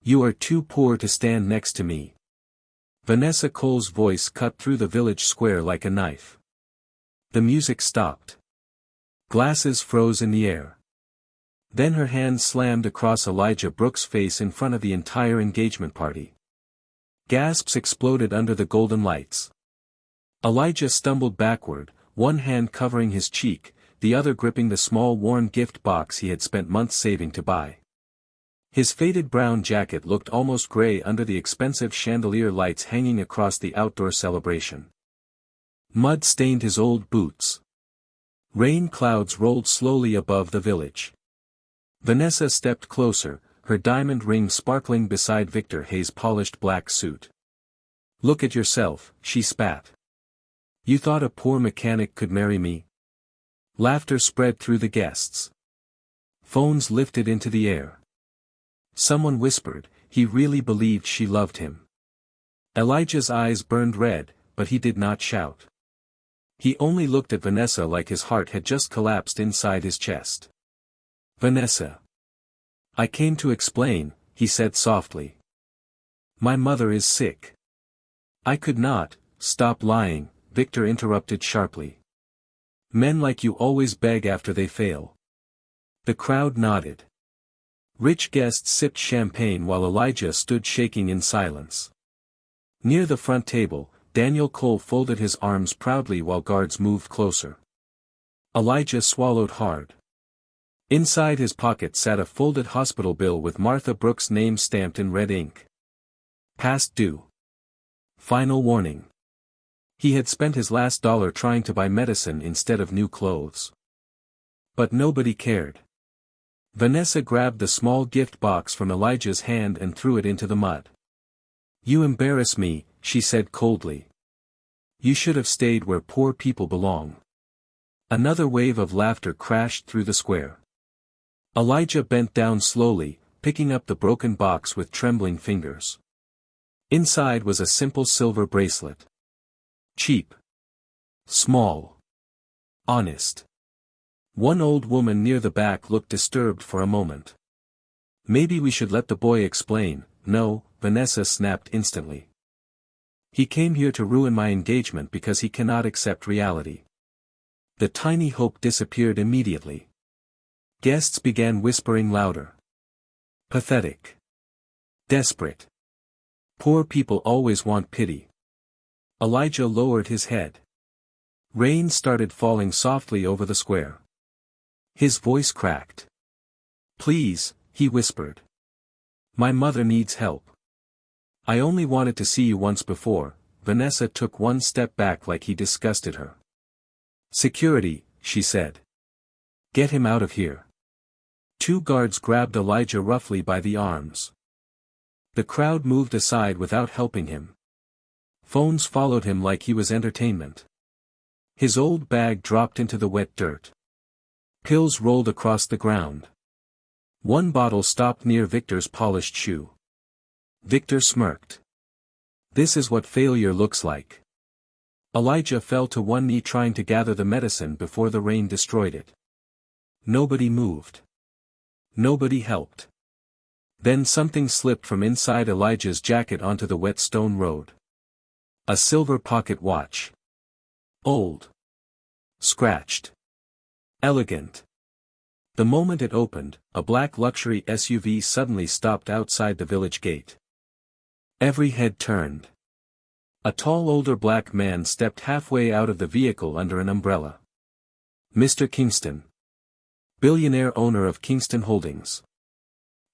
You are too poor to stand next to me. Vanessa Cole's voice cut through the village square like a knife. The music stopped. Glasses froze in the air. Then her hand slammed across Elijah Brooks' face in front of the entire engagement party. Gasps exploded under the golden lights. Elijah stumbled backward, one hand covering his cheek, the other gripping the small worn gift box he had spent months saving to buy. His faded brown jacket looked almost gray under the expensive chandelier lights hanging across the outdoor celebration. Mud stained his old boots. Rain clouds rolled slowly above the village. Vanessa stepped closer, her diamond ring sparkling beside Victor Hayes' polished black suit. "Look at yourself," she spat. "You thought a poor mechanic could marry me?" Laughter spread through the guests. Phones lifted into the air. Someone whispered, he really believed she loved him. Elijah's eyes burned red, but he did not shout. He only looked at Vanessa like his heart had just collapsed inside his chest. "Vanessa. I came to explain," he said softly. "My mother is sick." "I could not." "Stop lying," Victor interrupted sharply. "Men like you always beg after they fail." The crowd nodded. Rich guests sipped champagne while Elijah stood shaking in silence. Near the front table, Daniel Cole folded his arms proudly while guards moved closer. Elijah swallowed hard. Inside his pocket sat a folded hospital bill with Martha Brooks' name stamped in red ink. Past due. Final warning. He had spent his last dollar trying to buy medicine instead of new clothes. But nobody cared. Vanessa grabbed the small gift box from Elijah's hand and threw it into the mud. "You embarrass me," she said coldly. "You should have stayed where poor people belong." Another wave of laughter crashed through the square. Elijah bent down slowly, picking up the broken box with trembling fingers. Inside was a simple silver bracelet. Cheap. Small. Honest. One old woman near the back looked disturbed for a moment. "Maybe we should let the boy explain." "No," Vanessa snapped instantly. "He came here to ruin my engagement because he cannot accept reality." The tiny hope disappeared immediately. Guests began whispering louder. Pathetic. Desperate. Poor people always want pity. Elijah lowered his head. Rain started falling softly over the square. His voice cracked. "Please," he whispered. "My mother needs help. I only wanted to see you once before." Vanessa took one step back like he disgusted her. "Security," she said. "Get him out of here." Two guards grabbed Elijah roughly by the arms. The crowd moved aside without helping him. Phones followed him like he was entertainment. His old bag dropped into the wet dirt. Pills rolled across the ground. One bottle stopped near Victor's polished shoe. Victor smirked. "This is what failure looks like." Elijah fell to one knee trying to gather the medicine before the rain destroyed it. Nobody moved. Nobody helped. Then something slipped from inside Elijah's jacket onto the wet stone road. A silver pocket watch. Old. Scratched. Elegant. The moment it opened, a black luxury SUV suddenly stopped outside the village gate. Every head turned. A tall older black man stepped halfway out of the vehicle under an umbrella. Mr. Kingston. Billionaire owner of Kingston Holdings.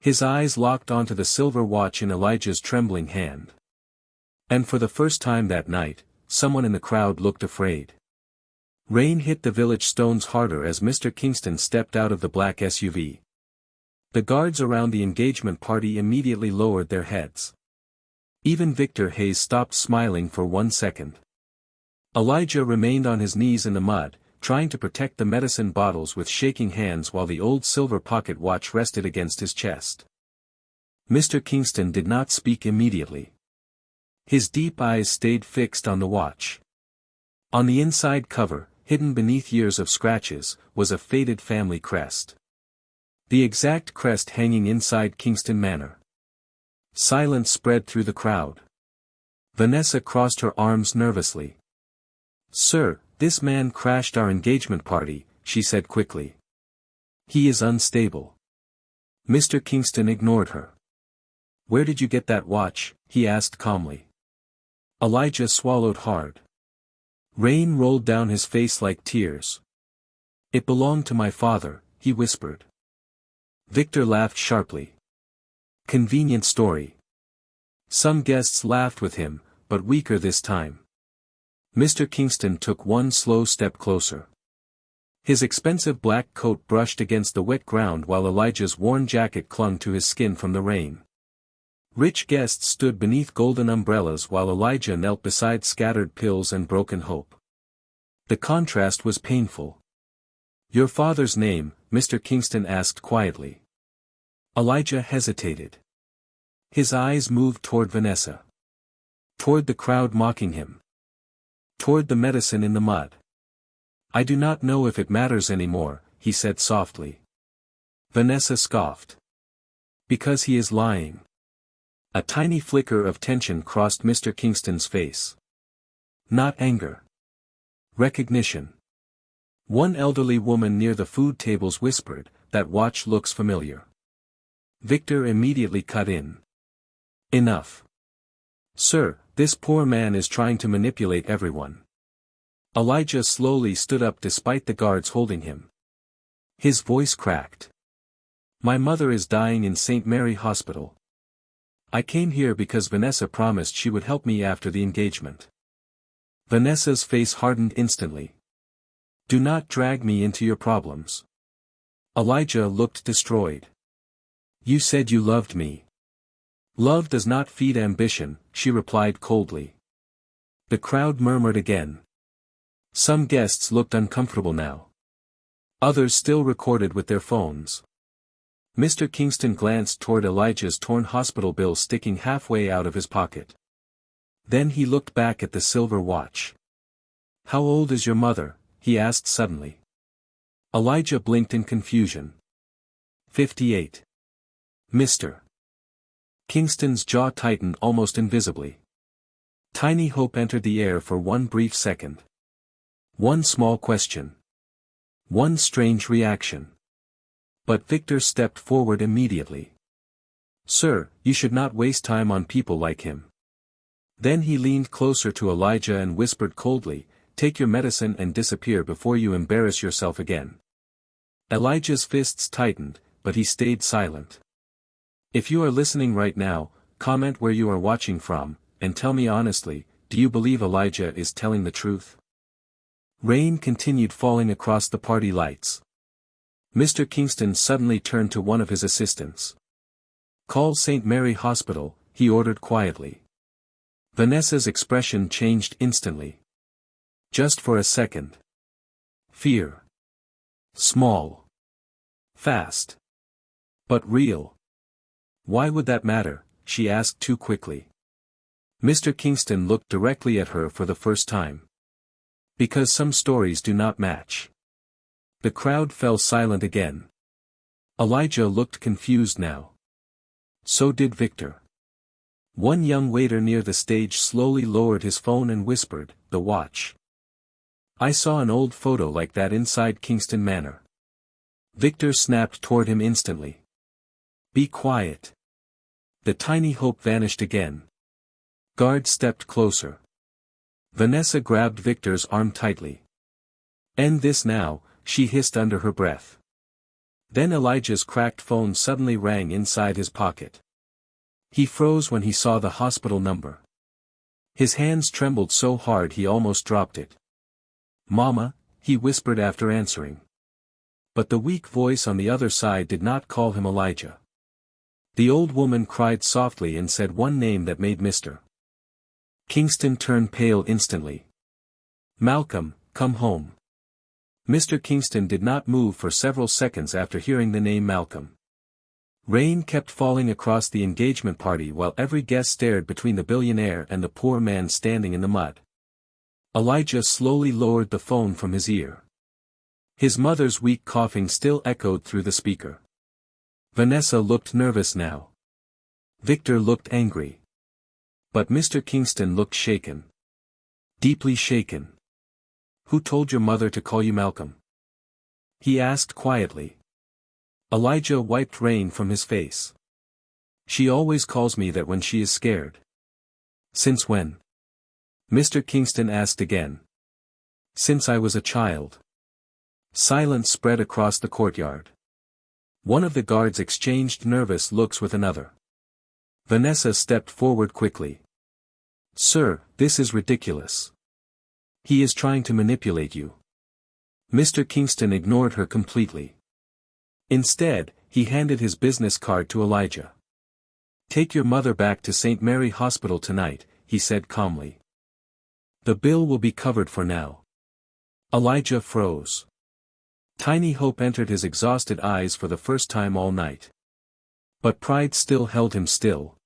His eyes locked onto the silver watch in Elijah's trembling hand. And for the first time that night, someone in the crowd looked afraid. Rain hit the village stones harder as Mr. Kingston stepped out of the black SUV. The guards around the engagement party immediately lowered their heads. Even Victor Hayes stopped smiling for 1 second. Elijah remained on his knees in the mud, trying to protect the medicine bottles with shaking hands while the old silver pocket watch rested against his chest. Mr. Kingston did not speak immediately. His deep eyes stayed fixed on the watch. On the inside cover, hidden beneath years of scratches, was a faded family crest. The exact crest hanging inside Kingston Manor. Silence spread through the crowd. Vanessa crossed her arms nervously. "Sir, this man crashed our engagement party," she said quickly. "He is unstable." Mr. Kingston ignored her. "Where did you get that watch?" he asked calmly. Elijah swallowed hard. Rain rolled down his face like tears. "It belonged to my father," he whispered. Victor laughed sharply. "Convenient story." Some guests laughed with him, but weaker this time. Mr. Kingston took one slow step closer. His expensive black coat brushed against the wet ground while Elijah's worn jacket clung to his skin from the rain. Rich guests stood beneath golden umbrellas while Elijah knelt beside scattered pills and broken hope. The contrast was painful. "Your father's name?" Mr. Kingston asked quietly. Elijah hesitated. His eyes moved toward Vanessa. Toward the crowd mocking him. Toward the medicine in the mud. "I do not know if it matters anymore," he said softly. Vanessa scoffed. "Because he is lying." A tiny flicker of tension crossed Mr. Kingston's face. Not anger. Recognition. One elderly woman near the food tables whispered, "That watch looks familiar." Victor immediately cut in. "Enough. Sir, this poor man is trying to manipulate everyone." Elijah slowly stood up despite the guards holding him. His voice cracked. "My mother is dying in St. Mary Hospital. I came here because Vanessa promised she would help me after the engagement." Vanessa's face hardened instantly. "Do not drag me into your problems." Elijah looked destroyed. "You said you loved me." "Love does not feed ambition," she replied coldly. The crowd murmured again. Some guests looked uncomfortable now. Others still recorded with their phones. Mr. Kingston glanced toward Elijah's torn hospital bill sticking halfway out of his pocket. Then he looked back at the silver watch. "How old is your mother?" he asked suddenly. Elijah blinked in confusion. 58. Mr. Kingston's jaw tightened almost invisibly. Tiny hope entered the air for one brief second. One small question. One strange reaction. But Victor stepped forward immediately. "Sir, you should not waste time on people like him." Then he leaned closer to Elijah and whispered coldly, "Take your medicine and disappear before you embarrass yourself again." Elijah's fists tightened, but he stayed silent. If you are listening right now, comment where you are watching from, and tell me honestly, do you believe Elijah is telling the truth? Rain continued falling across the party lights. Mr. Kingston suddenly turned to one of his assistants. "Call St. Mary Hospital," he ordered quietly. Vanessa's expression changed instantly. Just for a second. Fear. Small. Fast. But real. "Why would that matter?" she asked too quickly. Mr. Kingston looked directly at her for the first time. "Because some stories do not match." The crowd fell silent again. Elijah looked confused now. So did Victor. One young waiter near the stage slowly lowered his phone and whispered, "The watch. I saw an old photo like that inside Kingston Manor." Victor snapped toward him instantly. "Be quiet." The tiny hope vanished again. Guards stepped closer. Vanessa grabbed Victor's arm tightly. "End this now," she hissed under her breath. Then Elijah's cracked phone suddenly rang inside his pocket. He froze when he saw the hospital number. His hands trembled so hard he almost dropped it. "Mama," he whispered after answering. But the weak voice on the other side did not call him Elijah. The old woman cried softly and said one name that made Mr. Kingston turn pale instantly. "Malcolm, come home." Mr. Kingston did not move for several seconds after hearing the name Malcolm. Rain kept falling across the engagement party while every guest stared between the billionaire and the poor man standing in the mud. Elijah slowly lowered the phone from his ear. His mother's weak coughing still echoed through the speaker. Vanessa looked nervous now. Victor looked angry. But Mr. Kingston looked shaken. Deeply shaken. "Who told your mother to call you Malcolm?" he asked quietly. Elijah wiped rain from his face. "She always calls me that when she is scared." "Since when?" Mr. Kingston asked again. "Since I was a child." Silence spread across the courtyard. One of the guards exchanged nervous looks with another. Vanessa stepped forward quickly. "Sir, this is ridiculous. He is trying to manipulate you." Mr. Kingston ignored her completely. Instead, he handed his business card to Elijah. "Take your mother back to St. Mary Hospital tonight," he said calmly. "The bill will be covered for now." Elijah froze. Tiny hope entered his exhausted eyes for the first time all night. But pride still held him still.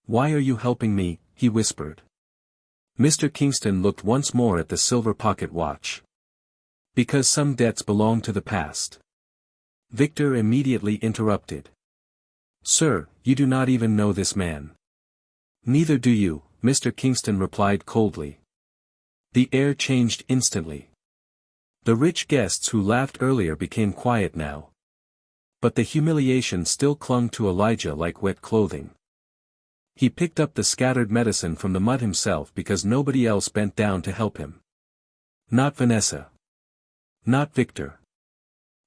"Why are you helping me?" he whispered. Mr. Kingston looked once more at the silver pocket watch. "Because some debts belong to the past." Victor immediately interrupted. "Sir, you do not even know this man." "Neither do you," Mr. Kingston replied coldly. The air changed instantly. The rich guests who laughed earlier became quiet now. But the humiliation still clung to Elijah like wet clothing. He picked up the scattered medicine from the mud himself because nobody else bent down to help him. Not Vanessa. Not Victor.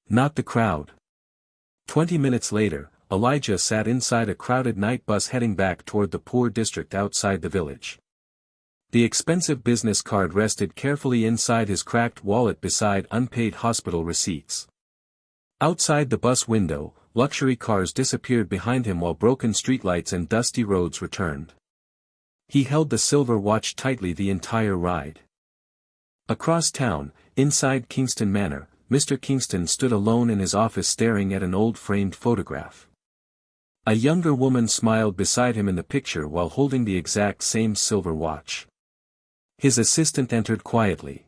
Not the crowd. 20 minutes later, Elijah sat inside a crowded night bus heading back toward the poor district outside the village. The expensive business card rested carefully inside his cracked wallet beside unpaid hospital receipts. Outside the bus window, luxury cars disappeared behind him while broken streetlights and dusty roads returned. He held the silver watch tightly the entire ride. Across town, inside Kingston Manor, Mr. Kingston stood alone in his office staring at an old framed photograph. A younger woman smiled beside him in the picture while holding the exact same silver watch. His assistant entered quietly.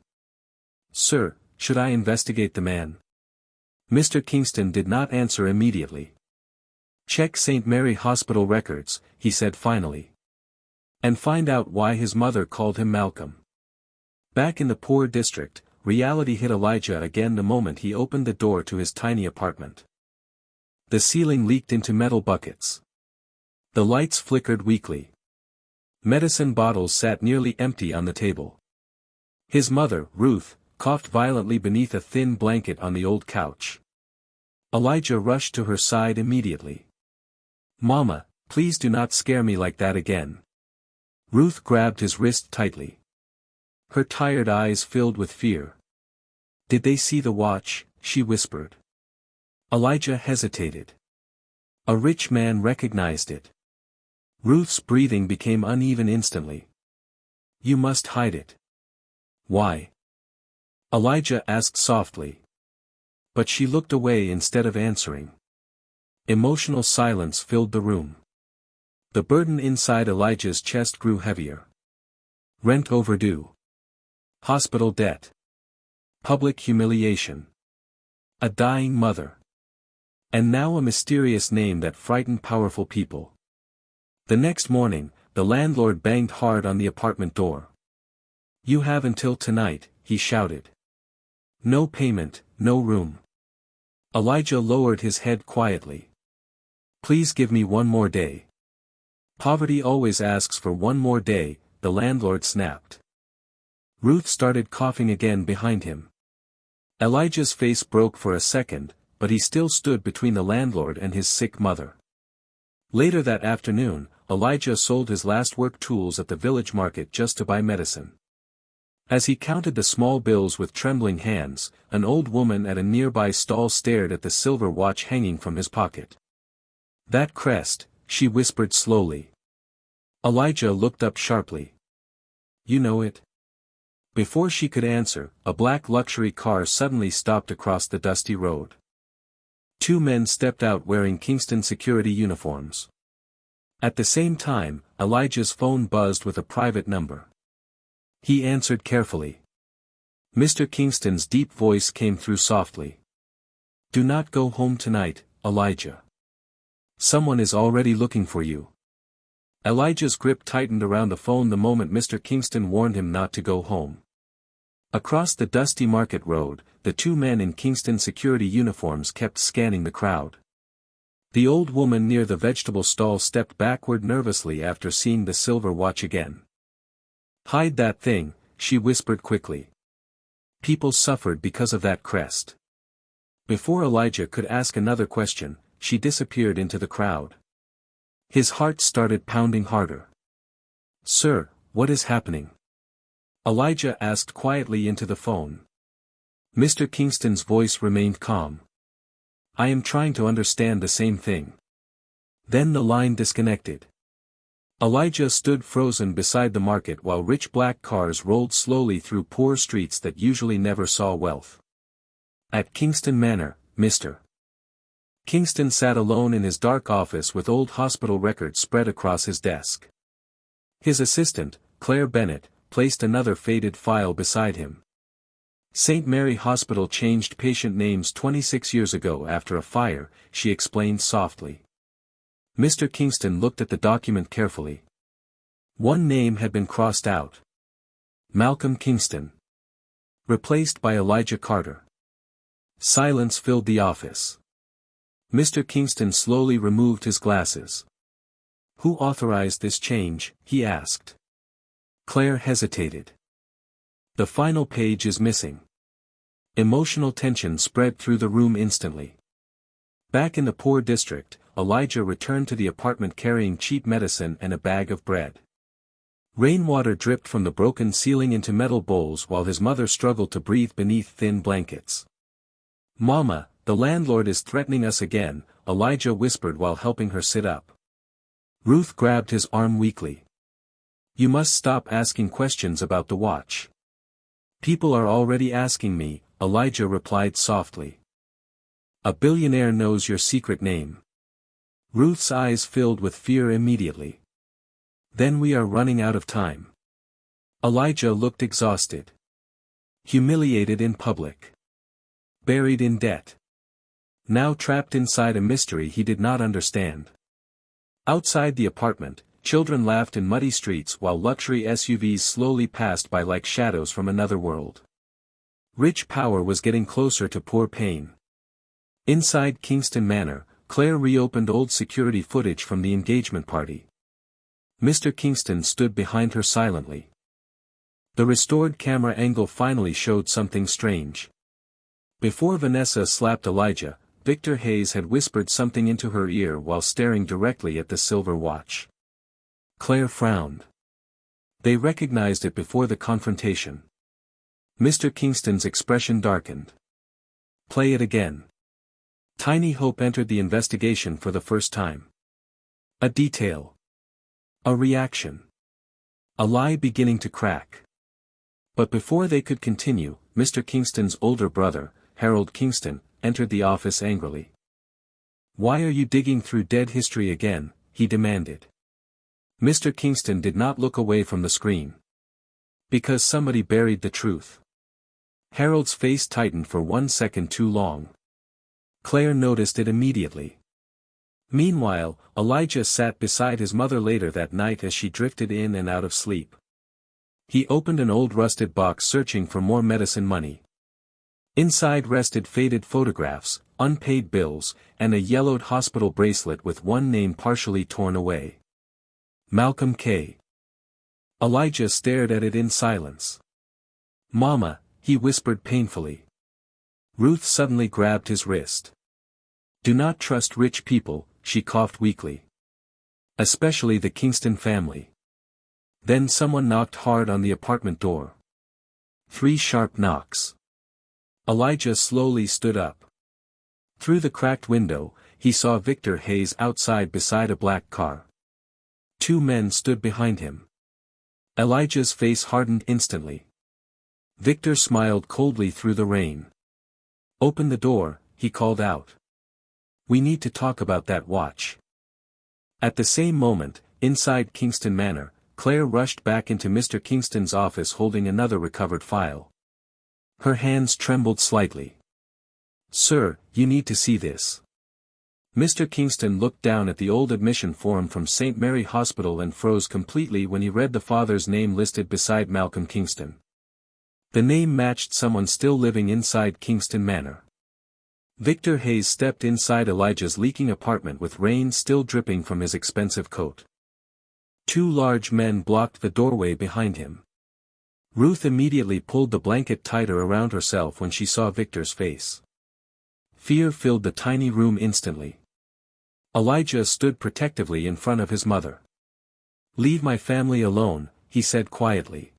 "Sir, should I investigate the man?" Mr. Kingston did not answer immediately. "Check St. Mary Hospital records," he said finally. "And find out why his mother called him Malcolm." Back in the poor district, reality hit Elijah again the moment he opened the door to his tiny apartment. The ceiling leaked into metal buckets. The lights flickered weakly. Medicine bottles sat nearly empty on the table. His mother, Ruth, coughed violently beneath a thin blanket on the old couch. Elijah rushed to her side immediately. "Mama, please do not scare me like that again." Ruth grabbed his wrist tightly. Her tired eyes filled with fear. "Did they see the watch?" she whispered. Elijah hesitated. A rich man recognized it. Ruth's breathing became uneven instantly. "You must hide it." "Why?" Elijah asked softly. But she looked away instead of answering. Emotional silence filled the room. The burden inside Elijah's chest grew heavier. Rent overdue. Hospital debt. Public humiliation. A dying mother. And now a mysterious name that frightened powerful people. The next morning, the landlord banged hard on the apartment door. "You have until tonight," he shouted. "No payment, no room." Elijah lowered his head quietly. "Please give me one more day." "Poverty always asks for one more day," the landlord snapped. Ruth started coughing again behind him. Elijah's face broke for a second, but he still stood between the landlord and his sick mother. Later that afternoon, Elijah sold his last work tools at the village market just to buy medicine. As he counted the small bills with trembling hands, an old woman at a nearby stall stared at the silver watch hanging from his pocket. "That crest," she whispered slowly. Elijah looked up sharply. "You know it?" Before she could answer, a black luxury car suddenly stopped across the dusty road. Two men stepped out wearing Kingston security uniforms. At the same time, Elijah's phone buzzed with a private number. He answered carefully. Mr. Kingston's deep voice came through softly. "Do not go home tonight, Elijah. Someone is already looking for you." Elijah's grip tightened around the phone the moment Mr. Kingston warned him not to go home. Across the dusty market road, the two men in Kingston security uniforms kept scanning the crowd. The old woman near the vegetable stall stepped backward nervously after seeing the silver watch again. "Hide that thing," she whispered quickly. "People suffered because of that crest." Before Elijah could ask another question, she disappeared into the crowd. His heart started pounding harder. "Sir, what is happening?" Elijah asked quietly into the phone. Mr. Kingston's voice remained calm. "I am trying to understand the same thing." Then the line disconnected. Elijah stood frozen beside the market while rich black cars rolled slowly through poor streets that usually never saw wealth. At Kingston Manor, Mr. Kingston sat alone in his dark office with old hospital records spread across his desk. His assistant, Claire Bennett, placed another faded file beside him. St. Mary Hospital changed patient names 26 years ago after a fire, she explained softly. Mr. Kingston looked at the document carefully. One name had been crossed out. Malcolm Kingston. Replaced by Elijah Carter. Silence filled the office. Mr. Kingston slowly removed his glasses. "Who authorized this change?" he asked. Claire hesitated. "The final page is missing." Emotional tension spread through the room instantly. Back in the poor district, Elijah returned to the apartment carrying cheap medicine and a bag of bread. Rainwater dripped from the broken ceiling into metal bowls while his mother struggled to breathe beneath thin blankets. "Mama, the landlord is threatening us again," Elijah whispered while helping her sit up. Ruth grabbed his arm weakly. "You must stop asking questions about the watch." "People are already asking me," Elijah replied softly. "A billionaire knows your secret name." Ruth's eyes filled with fear immediately. "Then we are running out of time." Elijah looked exhausted. Humiliated in public. Buried in debt. Now trapped inside a mystery he did not understand. Outside the apartment, children laughed in muddy streets while luxury SUVs slowly passed by like shadows from another world. Rich power was getting closer to poor pain. Inside Kingston Manor, Claire reopened old security footage from the engagement party. Mr. Kingston stood behind her silently. The restored camera angle finally showed something strange. Before Vanessa slapped Elijah, Victor Hayes had whispered something into her ear while staring directly at the silver watch. Claire frowned. They recognized it before the confrontation. Mr. Kingston's expression darkened. "Play it again." Tiny hope entered the investigation for the first time. A detail. A reaction. A lie beginning to crack. But before they could continue, Mr. Kingston's older brother, Harold Kingston, entered the office angrily. "Why are you digging through dead history again?" he demanded. Mr. Kingston did not look away from the screen. "Because somebody buried the truth." Harold's face tightened for 1 second too long. Claire noticed it immediately. Meanwhile, Elijah sat beside his mother later that night as she drifted in and out of sleep. He opened an old rusted box searching for more medicine money. Inside rested faded photographs, unpaid bills, and a yellowed hospital bracelet with one name partially torn away. Malcolm K. Elijah stared at it in silence. "Mama," he whispered painfully. Ruth suddenly grabbed his wrist. "Do not trust rich people," she coughed weakly. "Especially the Kingston family." Then someone knocked hard on the apartment door. 3 sharp knocks. Elijah slowly stood up. Through the cracked window, he saw Victor Hayes outside beside a black car. 2 men stood behind him. Elijah's face hardened instantly. Victor smiled coldly through the rain. "Open the door," he called out. "We need to talk about that watch." At the same moment, inside Kingston Manor, Claire rushed back into Mr. Kingston's office holding another recovered file. Her hands trembled slightly. "Sir, you need to see this." Mr. Kingston looked down at the old admission form from St. Mary Hospital and froze completely when he read the father's name listed beside Malcolm Kingston. The name matched someone still living inside Kingston Manor. Victor Hayes stepped inside Elijah's leaking apartment with rain still dripping from his expensive coat. Two large men blocked the doorway behind him. Ruth immediately pulled the blanket tighter around herself when she saw Victor's face. Fear filled the tiny room instantly. Elijah stood protectively in front of his mother. "Leave my family alone," he said quietly.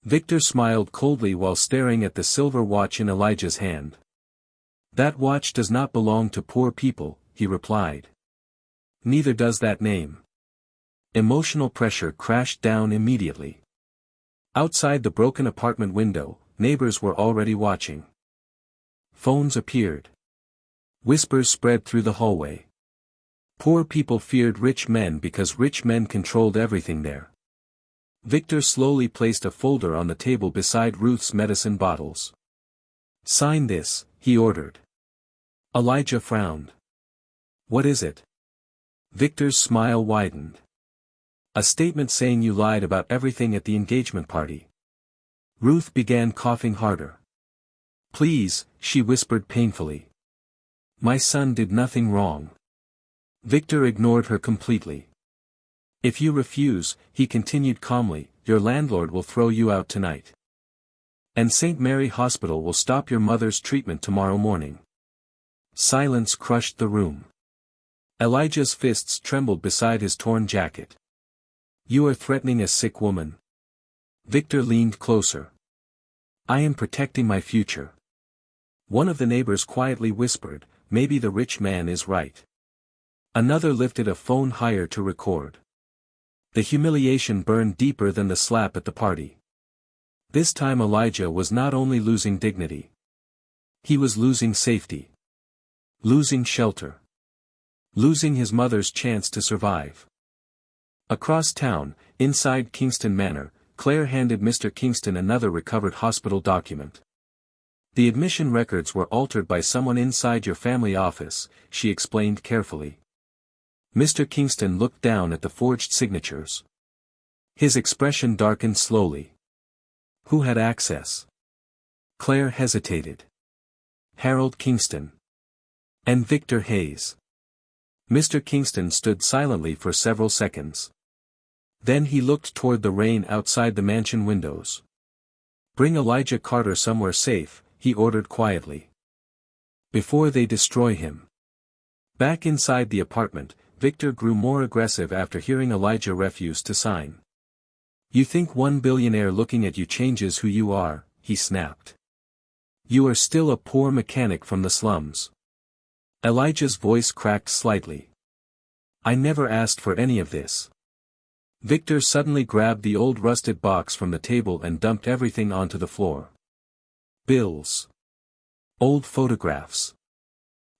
Victor smiled coldly while staring at the silver watch in Elijah's hand. "That watch does not belong to poor people," he replied. "Neither does that name." Emotional pressure crashed down immediately. Outside the broken apartment window, neighbors were already watching. Phones appeared. Whispers spread through the hallway. Poor people feared rich men because rich men controlled everything there. Victor slowly placed a folder on the table beside Ruth's medicine bottles. "Sign this," he ordered. Elijah frowned. "What is it?" Victor's smile widened. "A statement saying you lied about everything at the engagement party." Ruth began coughing harder. "Please," she whispered painfully. "My son did nothing wrong." Victor ignored her completely. "If you refuse," he continued calmly, "your landlord will throw you out tonight. And St. Mary Hospital will stop your mother's treatment tomorrow morning." Silence crushed the room. Elijah's fists trembled beside his torn jacket. "You are threatening a sick woman." Victor leaned closer. "I am protecting my future." One of the neighbors quietly whispered, "Maybe the rich man is right." Another lifted a phone higher to record. The humiliation burned deeper than the slap at the party. This time Elijah was not only losing dignity. He was losing safety. Losing shelter. Losing his mother's chance to survive. Across town, inside Kingston Manor, Claire handed Mr. Kingston another recovered hospital document. "The admission records were altered by someone inside your family office," she explained carefully. Mr. Kingston looked down at the forged signatures. His expression darkened slowly. Who had access? Claire hesitated. Harold Kingston. And Victor Hayes. Mr. Kingston stood silently for several seconds. Then he looked toward the rain outside the mansion windows. "Bring Elijah Carter somewhere safe," he ordered quietly. "Before they destroy him." Back inside the apartment, Victor grew more aggressive after hearing Elijah refuse to sign. "You think one billionaire looking at you changes who you are," he snapped. "You are still a poor mechanic from the slums." Elijah's voice cracked slightly. "I never asked for any of this." Victor suddenly grabbed the old rusted box from the table and dumped everything onto the floor. Bills. Old photographs.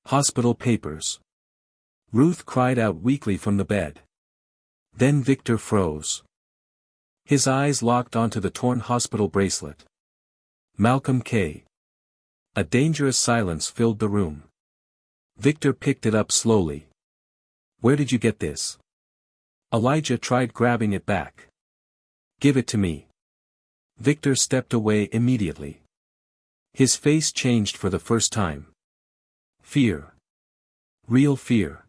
Hospital papers. Ruth cried out weakly from the bed. Then Victor froze. His eyes locked onto the torn hospital bracelet. Malcolm K. A dangerous silence filled the room. Victor picked it up slowly. "Where did you get this?" Elijah tried grabbing it back. "Give it to me." Victor stepped away immediately. His face changed for the first time. Fear. Real fear.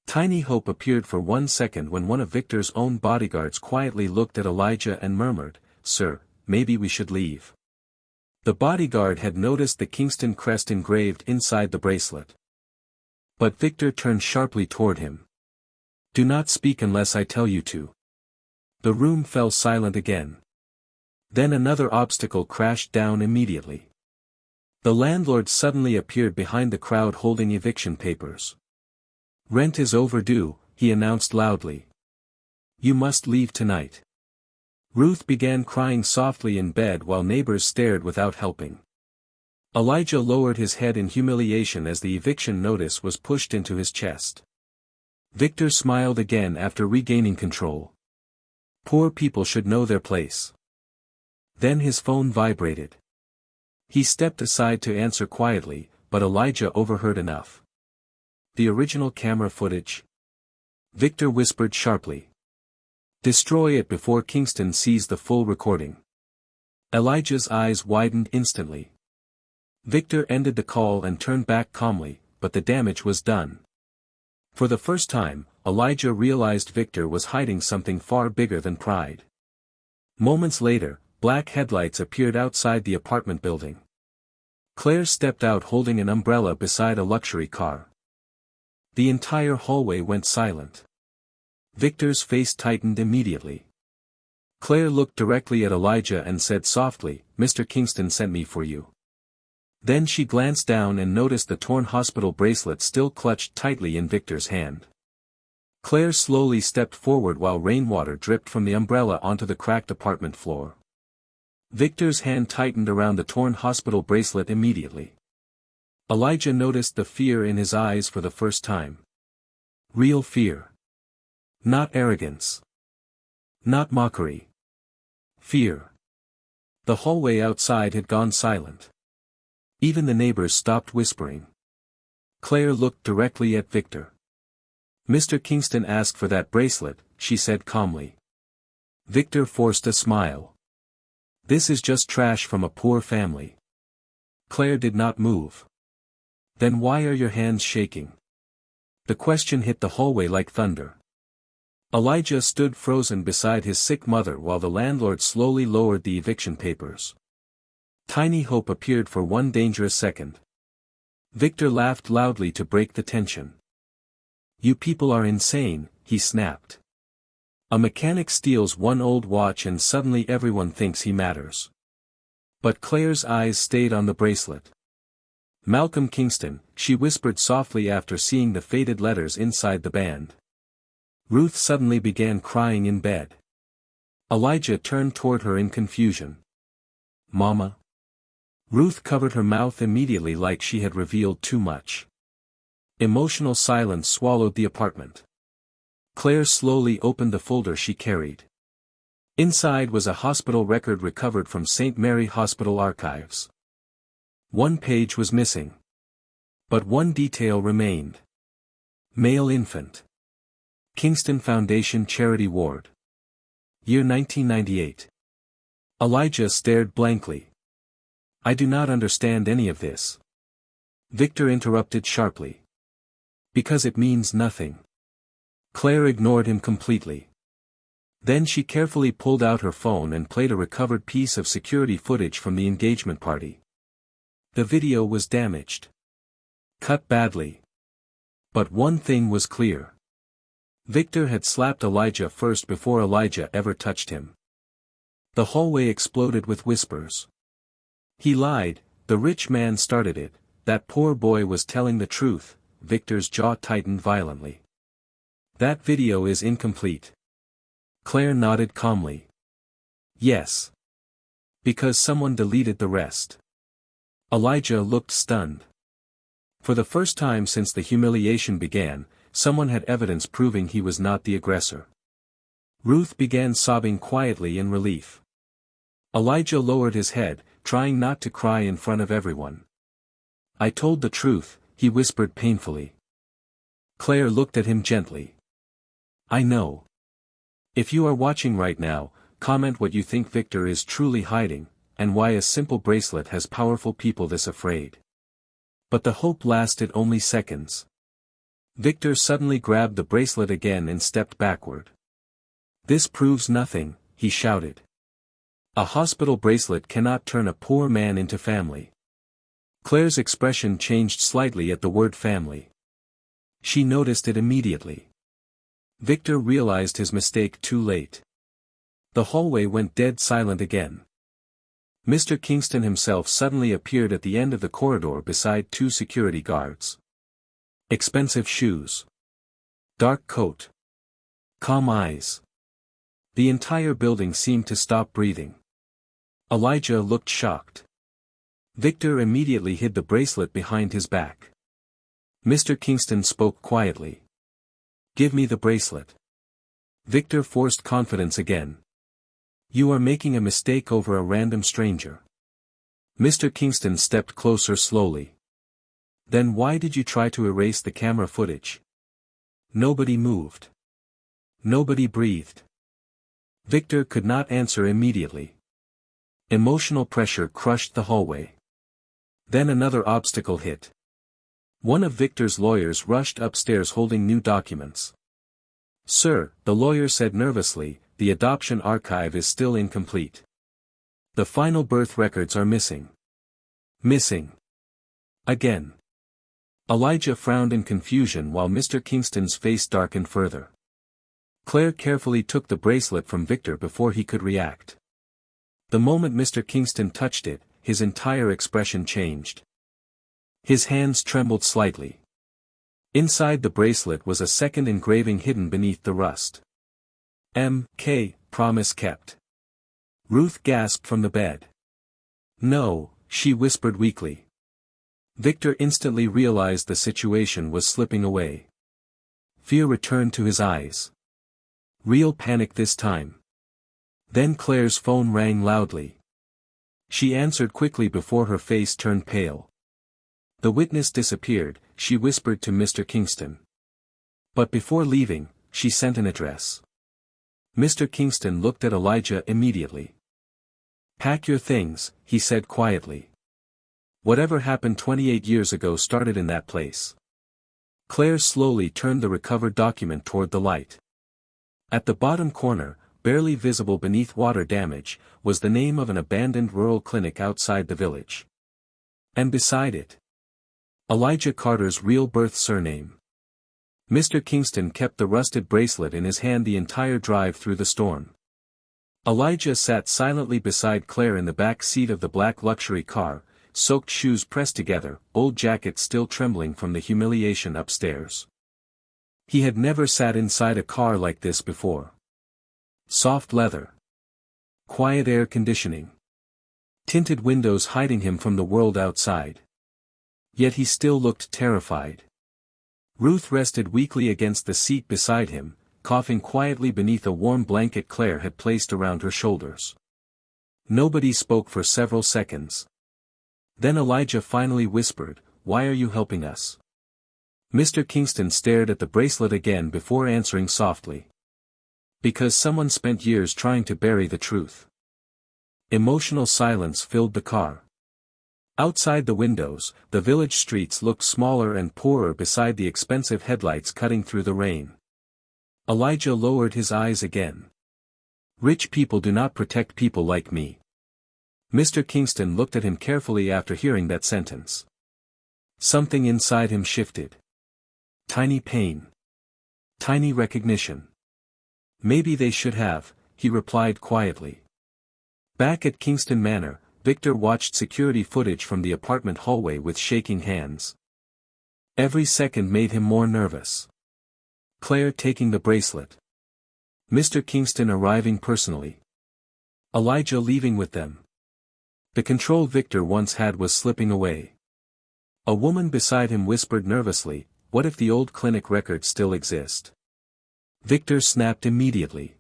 Tiny hope appeared for 1 second when one of Victor's own bodyguards quietly looked at Elijah and murmured, "Sir, maybe we should leave." The bodyguard had noticed the Kingston crest engraved inside the bracelet. But Victor turned sharply toward him. "Do not speak unless I tell you to." The room fell silent again. Then another obstacle crashed down immediately. The landlord suddenly appeared behind the crowd holding eviction papers. "Rent is overdue," he announced loudly. "You must leave tonight." Ruth began crying softly in bed while neighbors stared without helping. Elijah lowered his head in humiliation as the eviction notice was pushed into his chest. Victor smiled again after regaining control. Poor people should know their place. Then his phone vibrated. He stepped aside to answer quietly, but Elijah overheard enough. the original camera footage? Victor whispered sharply. Destroy it before Kingston sees the full recording. Elijah's eyes widened instantly. Victor ended the call and turned back calmly, but the damage was done. For the first time, Elijah realized Victor was hiding something far bigger than pride. Moments later, black headlights appeared outside the apartment building. Claire stepped out holding an umbrella beside a luxury car. The entire hallway went silent. Victor's face tightened immediately. Claire looked directly at Elijah and said softly, "Mr. Kingston sent me for you." Then she glanced down and noticed the torn hospital bracelet still clutched tightly in Victor's hand. Claire slowly stepped forward while rainwater dripped from the umbrella onto the cracked apartment floor. Victor's hand tightened around the torn hospital bracelet immediately. Elijah noticed the fear in his eyes for the first time. Real fear. Not arrogance. Not mockery. Fear. The hallway outside had gone silent. Even the neighbors stopped whispering. Claire looked directly at Victor. "Mr. Kingston asked for that bracelet," she said calmly. Victor forced a smile. "This is just trash from a poor family." Claire did not move. "Then why are your hands shaking?" The question hit the hallway like thunder. Elijah stood frozen beside his sick mother while the landlord slowly lowered the eviction papers. Tiny hope appeared for one dangerous second. Victor laughed loudly to break the tension. "You people are insane," he snapped. "A mechanic steals one old watch and suddenly everyone thinks he matters." But Claire's eyes stayed on the bracelet. "Malcolm Kingston," she whispered softly after seeing the faded letters inside the band. Ruth suddenly began crying in bed. Elijah turned toward her in confusion. "Mama?" Ruth covered her mouth immediately like she had revealed too much. Emotional silence swallowed the apartment. Claire slowly opened the folder she carried. Inside was a hospital record recovered from St. Mary Hospital archives. One page was missing. But one detail remained. Male infant. Kingston Foundation Charity Ward. Year 1998. Elijah stared blankly. "I do not understand any of this." Victor interrupted sharply. "Because it means nothing." Claire ignored him completely. Then she carefully pulled out her phone and played a recovered piece of security footage from the engagement party. The video was damaged. Cut badly. But one thing was clear. Victor had slapped Elijah first before Elijah ever touched him. The hallway exploded with whispers. "He lied, the rich man started it, that poor boy was telling the truth." Victor's jaw tightened violently. "That video is incomplete." Claire nodded calmly. "Yes. Because someone deleted the rest." Elijah looked stunned. For the first time since the humiliation began, someone had evidence proving he was not the aggressor. Ruth began sobbing quietly in relief. Elijah lowered his head, trying not to cry in front of everyone. "I told the truth," he whispered painfully. Claire looked at him gently. "I know. If you are watching right now, comment what you think Victor is truly hiding, and why a simple bracelet has powerful people this afraid." But the hope lasted only seconds. Victor suddenly grabbed the bracelet again and stepped backward. "This proves nothing," he shouted. "A hospital bracelet cannot turn a poor man into family." Claire's expression changed slightly at the word family. She noticed it immediately. Victor realized his mistake too late. The hallway went dead silent again. Mr. Kingston himself suddenly appeared at the end of the corridor beside two security guards. Expensive shoes. Dark coat. Calm eyes. The entire building seemed to stop breathing. Elijah looked shocked. Victor immediately hid the bracelet behind his back. Mr. Kingston spoke quietly. "Give me the bracelet." Victor forced confidence again. "You are making a mistake over a random stranger." Mr. Kingston stepped closer slowly. Then why did you try to erase the camera footage? Nobody moved. Nobody breathed. Victor could not answer immediately. Emotional pressure crushed the hallway. Then another obstacle hit. One of Victor's lawyers rushed upstairs holding new documents. "Sir," the lawyer said nervously, "the adoption archive is still incomplete. The final birth records are missing." Missing. Again. Elijah frowned in confusion while Mr. Kingston's face darkened further. Claire carefully took the bracelet from Victor before he could react. The moment Mr. Kingston touched it, his entire expression changed. His hands trembled slightly. Inside the bracelet was a second engraving hidden beneath the rust. "M.K. Promise kept." Ruth gasped from the bed. "No," she whispered weakly. Victor instantly realized the situation was slipping away. Fear returned to his eyes. Real panic this time. Then Claire's phone rang loudly. She answered quickly before her face turned pale. The witness disappeared, she whispered to Mr. Kingston. But before leaving, she sent an address. Mr. Kingston looked at Elijah immediately. "Pack your things," he said quietly. "Whatever happened 28 years ago started in that place." Claire slowly turned the recovered document toward the light. At the bottom corner, barely visible beneath water damage, was the name of an abandoned rural clinic outside the village. And beside it, Elijah Carter's real birth surname. Mr. Kingston kept the rusted bracelet in his hand the entire drive through the storm. Elijah sat silently beside Claire in the back seat of the black luxury car, soaked shoes pressed together, old jacket still trembling from the humiliation upstairs. He had never sat inside a car like this before. Soft leather. Quiet air conditioning. Tinted windows hiding him from the world outside. Yet he still looked terrified. Ruth rested weakly against the seat beside him, coughing quietly beneath a warm blanket Claire had placed around her shoulders. Nobody spoke for several seconds. Then Elijah finally whispered, "Why are you helping us?" Mr. Kingston stared at the bracelet again before answering softly. "Because someone spent years trying to bury the truth." Emotional silence filled the car. Outside the windows, the village streets looked smaller and poorer beside the expensive headlights cutting through the rain. Elijah lowered his eyes again. "Rich people do not protect people like me." Mr. Kingston looked at him carefully after hearing that sentence. Something inside him shifted. Tiny pain. Tiny recognition. "Maybe they should have," he replied quietly. Back at Kingston Manor, Victor watched security footage from the apartment hallway with shaking hands. Every second made him more nervous. Claire taking the bracelet. Mr. Kingston arriving personally. Elijah leaving with them. The control Victor once had was slipping away. A woman beside him whispered nervously, "What if the old clinic records still exist?" Victor snapped immediately.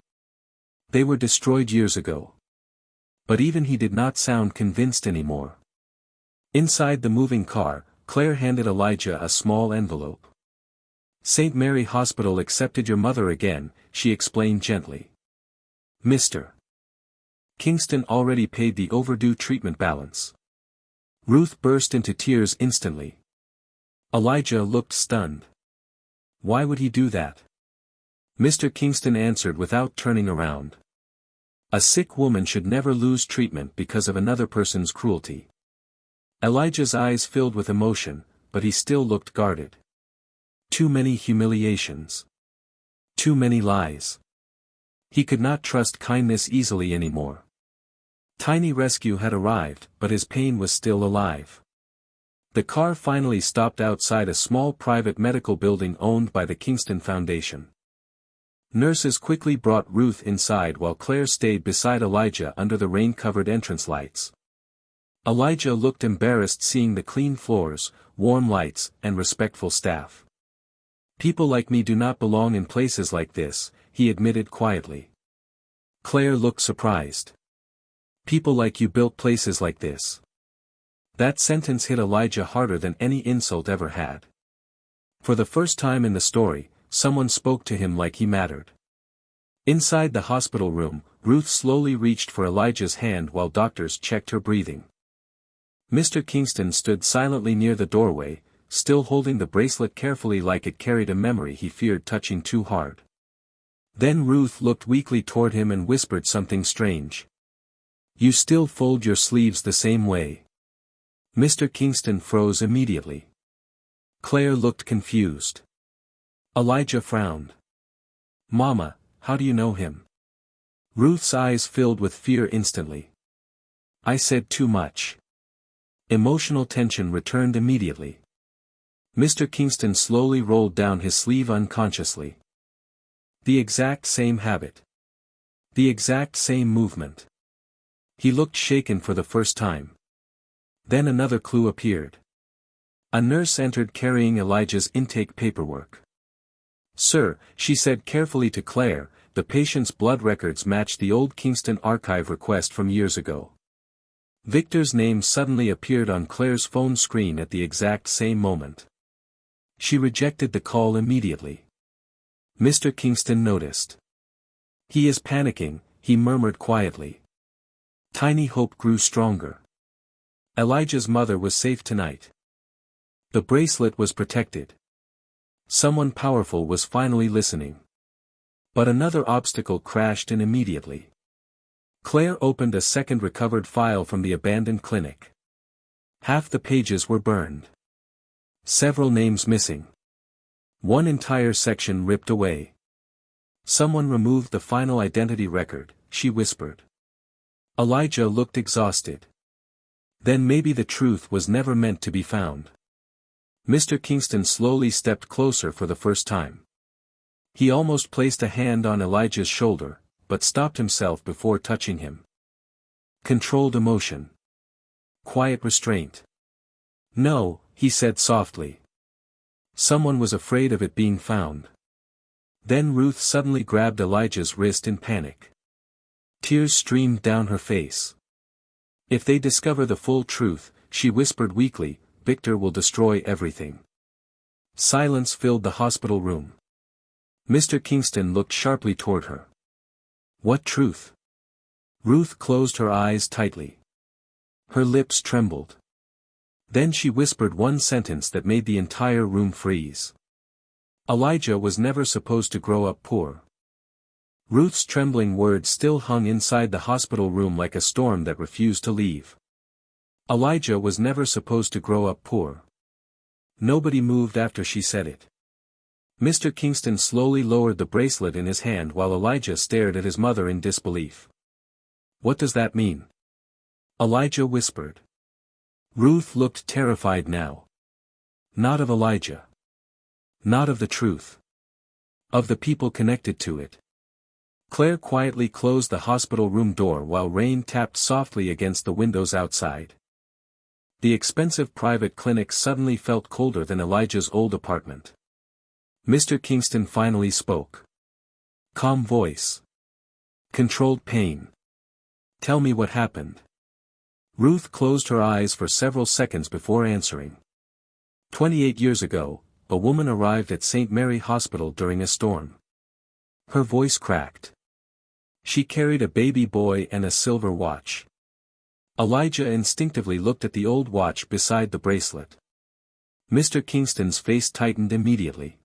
They were destroyed years ago. But even he did not sound convinced anymore. Inside the moving car, Claire handed Elijah a small envelope. "St. Mary Hospital accepted your mother again," she explained gently. "Mr. Kingston already paid the overdue treatment balance." Ruth burst into tears instantly. Elijah looked stunned. Why would he do that? Mr. Kingston answered without turning around. "A sick woman should never lose treatment because of another person's cruelty." Elijah's eyes filled with emotion, but he still looked guarded. Too many humiliations. Too many lies. He could not trust kindness easily anymore. Tiny rescue had arrived, but his pain was still alive. The car finally stopped outside a small private medical building owned by the Kingston Foundation. Nurses quickly brought Ruth inside while Claire stayed beside Elijah under the rain-covered entrance lights. Elijah looked embarrassed seeing the clean floors, warm lights, and respectful staff. "People like me do not belong in places like this," he admitted quietly. Claire looked surprised. "People like you built places like this?" That sentence hit Elijah harder than any insult ever had. For the first time in the story, someone spoke to him like he mattered. Inside the hospital room, Ruth slowly reached for Elijah's hand while doctors checked her breathing. Mr. Kingston stood silently near the doorway, still holding the bracelet carefully like it carried a memory he feared touching too hard. Then Ruth looked weakly toward him and whispered something strange. "You still fold your sleeves the same way." Mr. Kingston froze immediately. Claire looked confused. Elijah frowned. "Mama, how do you know him?" Ruth's eyes filled with fear instantly. "I said too much." Emotional tension returned immediately. Mr. Kingston slowly rolled down his sleeve unconsciously. The exact same habit. The exact same movement. He looked shaken for the first time. Then another clue appeared. A nurse entered carrying Elijah's intake paperwork. "Sir," she said carefully to Claire, "the patient's blood records match the old Kingston archive request from years ago." Victor's name suddenly appeared on Claire's phone screen at the exact same moment. She rejected the call immediately. Mr. Kingston noticed. "He is panicking," he murmured quietly. Tiny hope grew stronger. Elijah's mother was safe tonight. The bracelet was protected. Someone powerful was finally listening. But another obstacle crashed in immediately. Claire opened a second recovered file from the abandoned clinic. Half the pages were burned. Several names missing. One entire section ripped away. "Someone removed the final identity record," she whispered. Elijah looked exhausted. Then maybe the truth was never meant to be found. Mr. Kingston slowly stepped closer for the first time. He almost placed a hand on Elijah's shoulder, but stopped himself before touching him. Controlled emotion. Quiet restraint. "No," he said softly. Someone was afraid of it being found. Then Ruth suddenly grabbed Elijah's wrist in panic. Tears streamed down her face. "If they discover the full truth," she whispered weakly, "Victor will destroy everything." Silence filled the hospital room. Mr. Kingston looked sharply toward her. "What truth?" Ruth closed her eyes tightly. Her lips trembled. Then she whispered one sentence that made the entire room freeze. "Elijah was never supposed to grow up poor." Ruth's trembling words still hung inside the hospital room like a storm that refused to leave. Elijah was never supposed to grow up poor. Nobody moved after she said it. Mr. Kingston slowly lowered the bracelet in his hand while Elijah stared at his mother in disbelief. "What does that mean?" Elijah whispered. Ruth looked terrified now. Not of Elijah. Not of the truth. Of the people connected to it. Claire quietly closed the hospital room door while rain tapped softly against the windows outside. The expensive private clinic suddenly felt colder than Elijah's old apartment. Mr. Kingston finally spoke. Calm voice. Controlled pain. "Tell me what happened." Ruth closed her eyes for several seconds before answering. 28 years ago, a woman arrived at St. Mary Hospital during a storm. Her voice cracked. She carried a baby boy and a silver watch. Elijah instinctively looked at the old watch beside the bracelet. Mr. Kingston's face tightened immediately.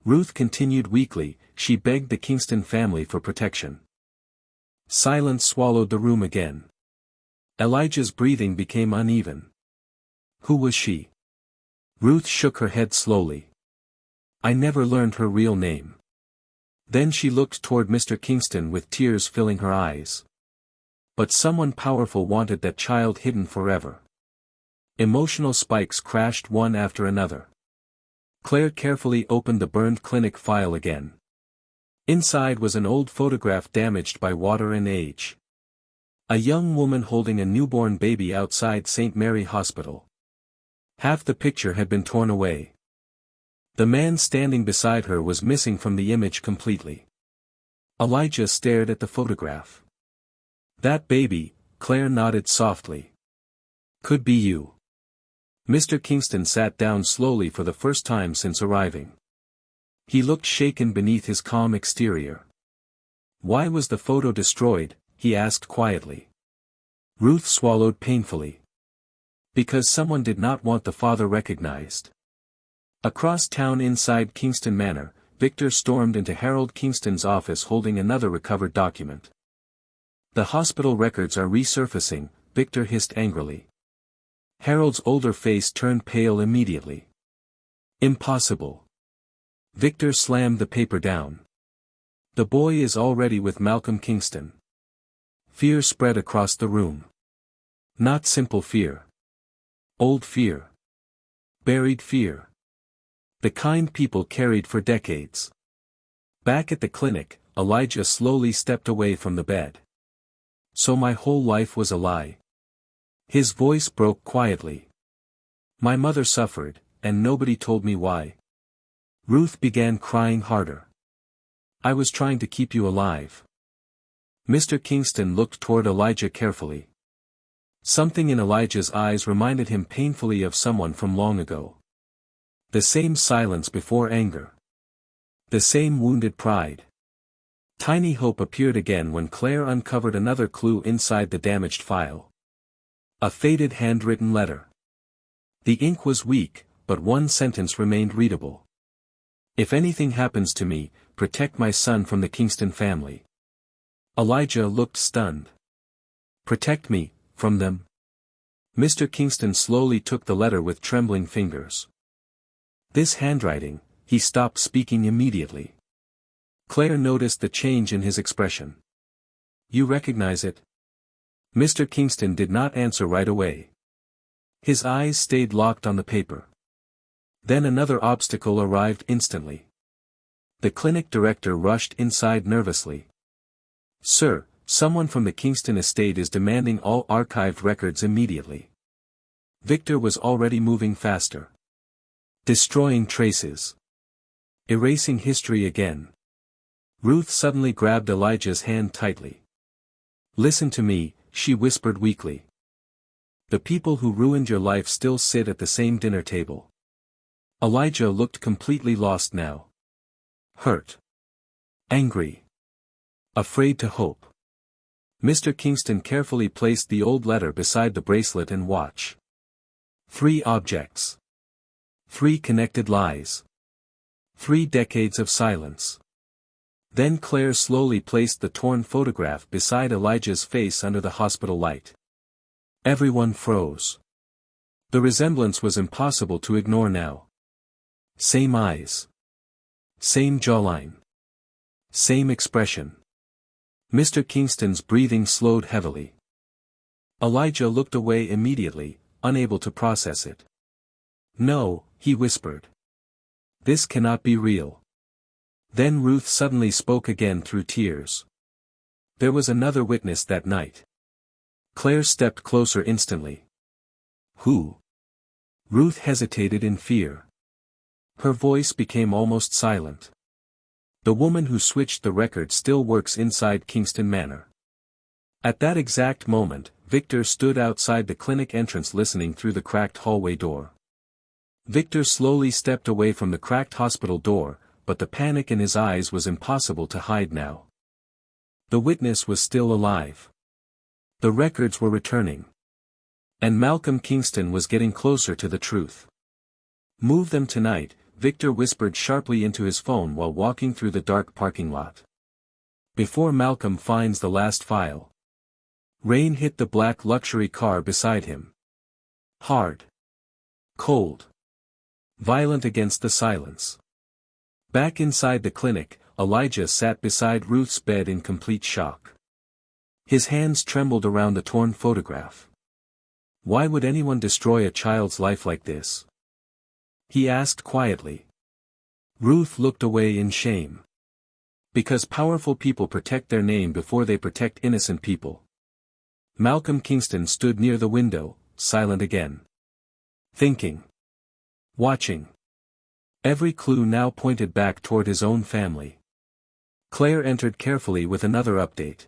Ruth continued weakly, she begged the Kingston family for protection. Silence swallowed the room again. Elijah's breathing became uneven. Who was she? Ruth shook her head slowly. I never learned her real name. Then she looked toward Mr. Kingston with tears filling her eyes. But someone powerful wanted that child hidden forever. Emotional spikes crashed one after another. Claire carefully opened the burned clinic file again. Inside was an old photograph damaged by water and age. A young woman holding a newborn baby outside St. Mary Hospital. Half the picture had been torn away. The man standing beside her was missing from the image completely. Elijah stared at the photograph. That baby, Claire nodded softly. Could be you. Mr. Kingston sat down slowly for the first time since arriving. He looked shaken beneath his calm exterior. Why was the photo destroyed? He asked quietly. Ruth swallowed painfully. Because someone did not want the father recognized. Across town inside Kingston Manor, Victor stormed into Harold Kingston's office holding another recovered document. The hospital records are resurfacing, Victor hissed angrily. Harold's older face turned pale immediately. Impossible. Victor slammed the paper down. The boy is already with Malcolm Kingston. Fear spread across the room. Not simple fear. Old fear. Buried fear. The kind people carried for decades. Back at the clinic, Elijah slowly stepped away from the bed. So my whole life was a lie. His voice broke quietly. My mother suffered, and nobody told me why. Ruth began crying harder. I was trying to keep you alive. Mr. Kingston looked toward Elijah carefully. Something in Elijah's eyes reminded him painfully of someone from long ago. The same silence before anger. The same wounded pride. Tiny hope appeared again when Claire uncovered another clue inside the damaged file. A faded handwritten letter. The ink was weak, but one sentence remained readable. If anything happens to me, protect my son from the Kingston family. Elijah looked stunned. Protect me, from them? Mr. Kingston slowly took the letter with trembling fingers. This handwriting, he stopped speaking immediately. Claire noticed the change in his expression. You recognize it? Mr. Kingston did not answer right away. His eyes stayed locked on the paper. Then another obstacle arrived instantly. The clinic director rushed inside nervously. Sir, someone from the Kingston estate is demanding all archived records immediately. Victor was already moving faster. Destroying traces. Erasing history again. Ruth suddenly grabbed Elijah's hand tightly. Listen to me, she whispered weakly. The people who ruined your life still sit at the same dinner table. Elijah looked completely lost now. Hurt. Angry. Afraid to hope. Mr. Kingston carefully placed the old letter beside the bracelet and watch. 3 objects. 3 connected lies. 3 decades of silence. Then Claire slowly placed the torn photograph beside Elijah's face under the hospital light. Everyone froze. The resemblance was impossible to ignore now. Same eyes. Same jawline. Same expression. Mr. Kingston's breathing slowed heavily. Elijah looked away immediately, unable to process it. No, he whispered. This cannot be real. Then Ruth suddenly spoke again through tears. There was another witness that night. Claire stepped closer instantly. Who? Ruth hesitated in fear. Her voice became almost silent. The woman who switched the record still works inside Kingston Manor. At that exact moment, Victor stood outside the clinic entrance listening through the cracked hallway door. Victor slowly stepped away from the cracked hospital door, but the panic in his eyes was impossible to hide now. The witness was still alive. The records were returning. And Malcolm Kingston was getting closer to the truth. Move them tonight, Victor whispered sharply into his phone while walking through the dark parking lot. Before Malcolm finds the last file. Rain hit the black luxury car beside him. Hard. Cold. Violent against the silence. Back inside the clinic, Elijah sat beside Ruth's bed in complete shock. His hands trembled around the torn photograph. Why would anyone destroy a child's life like this? He asked quietly. Ruth looked away in shame. Because powerful people protect their name before they protect innocent people. Malcolm Kingston stood near the window, silent again. Thinking. Watching. Every clue now pointed back toward his own family. Claire entered carefully with another update.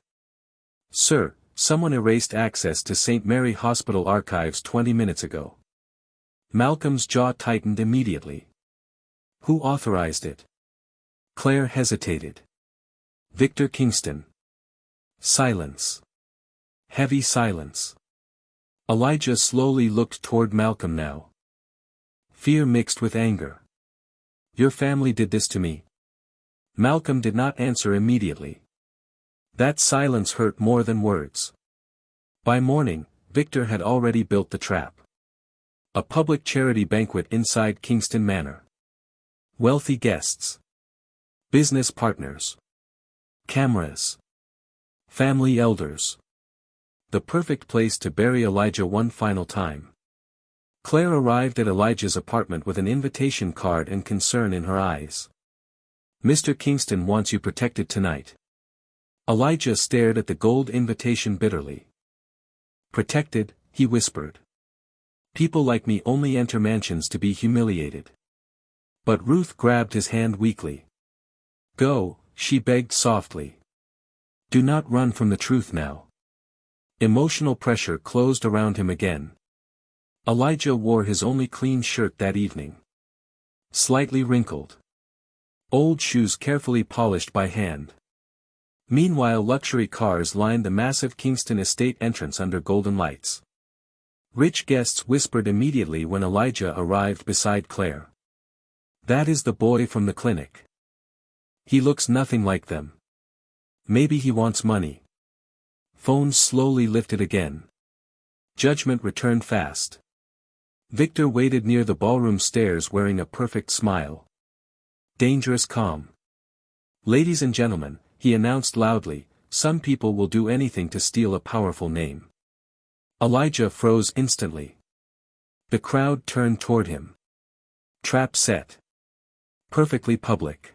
Sir, someone erased access to St. Mary Hospital archives 20 minutes ago. Malcolm's jaw tightened immediately. Who authorized it? Claire hesitated. Victor Kingston. Silence. Heavy silence. Elijah slowly looked toward Malcolm now. Fear mixed with anger. Your family did this to me. Malcolm did not answer immediately. That silence hurt more than words. By morning, Victor had already built the trap. A public charity banquet inside Kingston Manor. Wealthy guests. Business partners. Cameras. Family elders. The perfect place to bury Elijah one final time. Claire arrived at Elijah's apartment with an invitation card and concern in her eyes. Mr. Kingston wants you protected tonight. Elijah stared at the gold invitation bitterly. Protected, he whispered. People like me only enter mansions to be humiliated. But Ruth grabbed his hand weakly. Go, she begged softly. Do not run from the truth now. Emotional pressure closed around him again. Elijah wore his only clean shirt that evening. Slightly wrinkled. Old shoes carefully polished by hand. Meanwhile, luxury cars lined the massive Kingston estate entrance under golden lights. Rich guests whispered immediately when Elijah arrived beside Claire. That is the boy from the clinic. He looks nothing like them. Maybe he wants money. Phones slowly lifted again. Judgment returned fast. Victor waited near the ballroom stairs wearing a perfect smile. Dangerous calm. Ladies and gentlemen, he announced loudly, some people will do anything to steal a powerful name. Elijah froze instantly. The crowd turned toward him. Trap set. Perfectly public.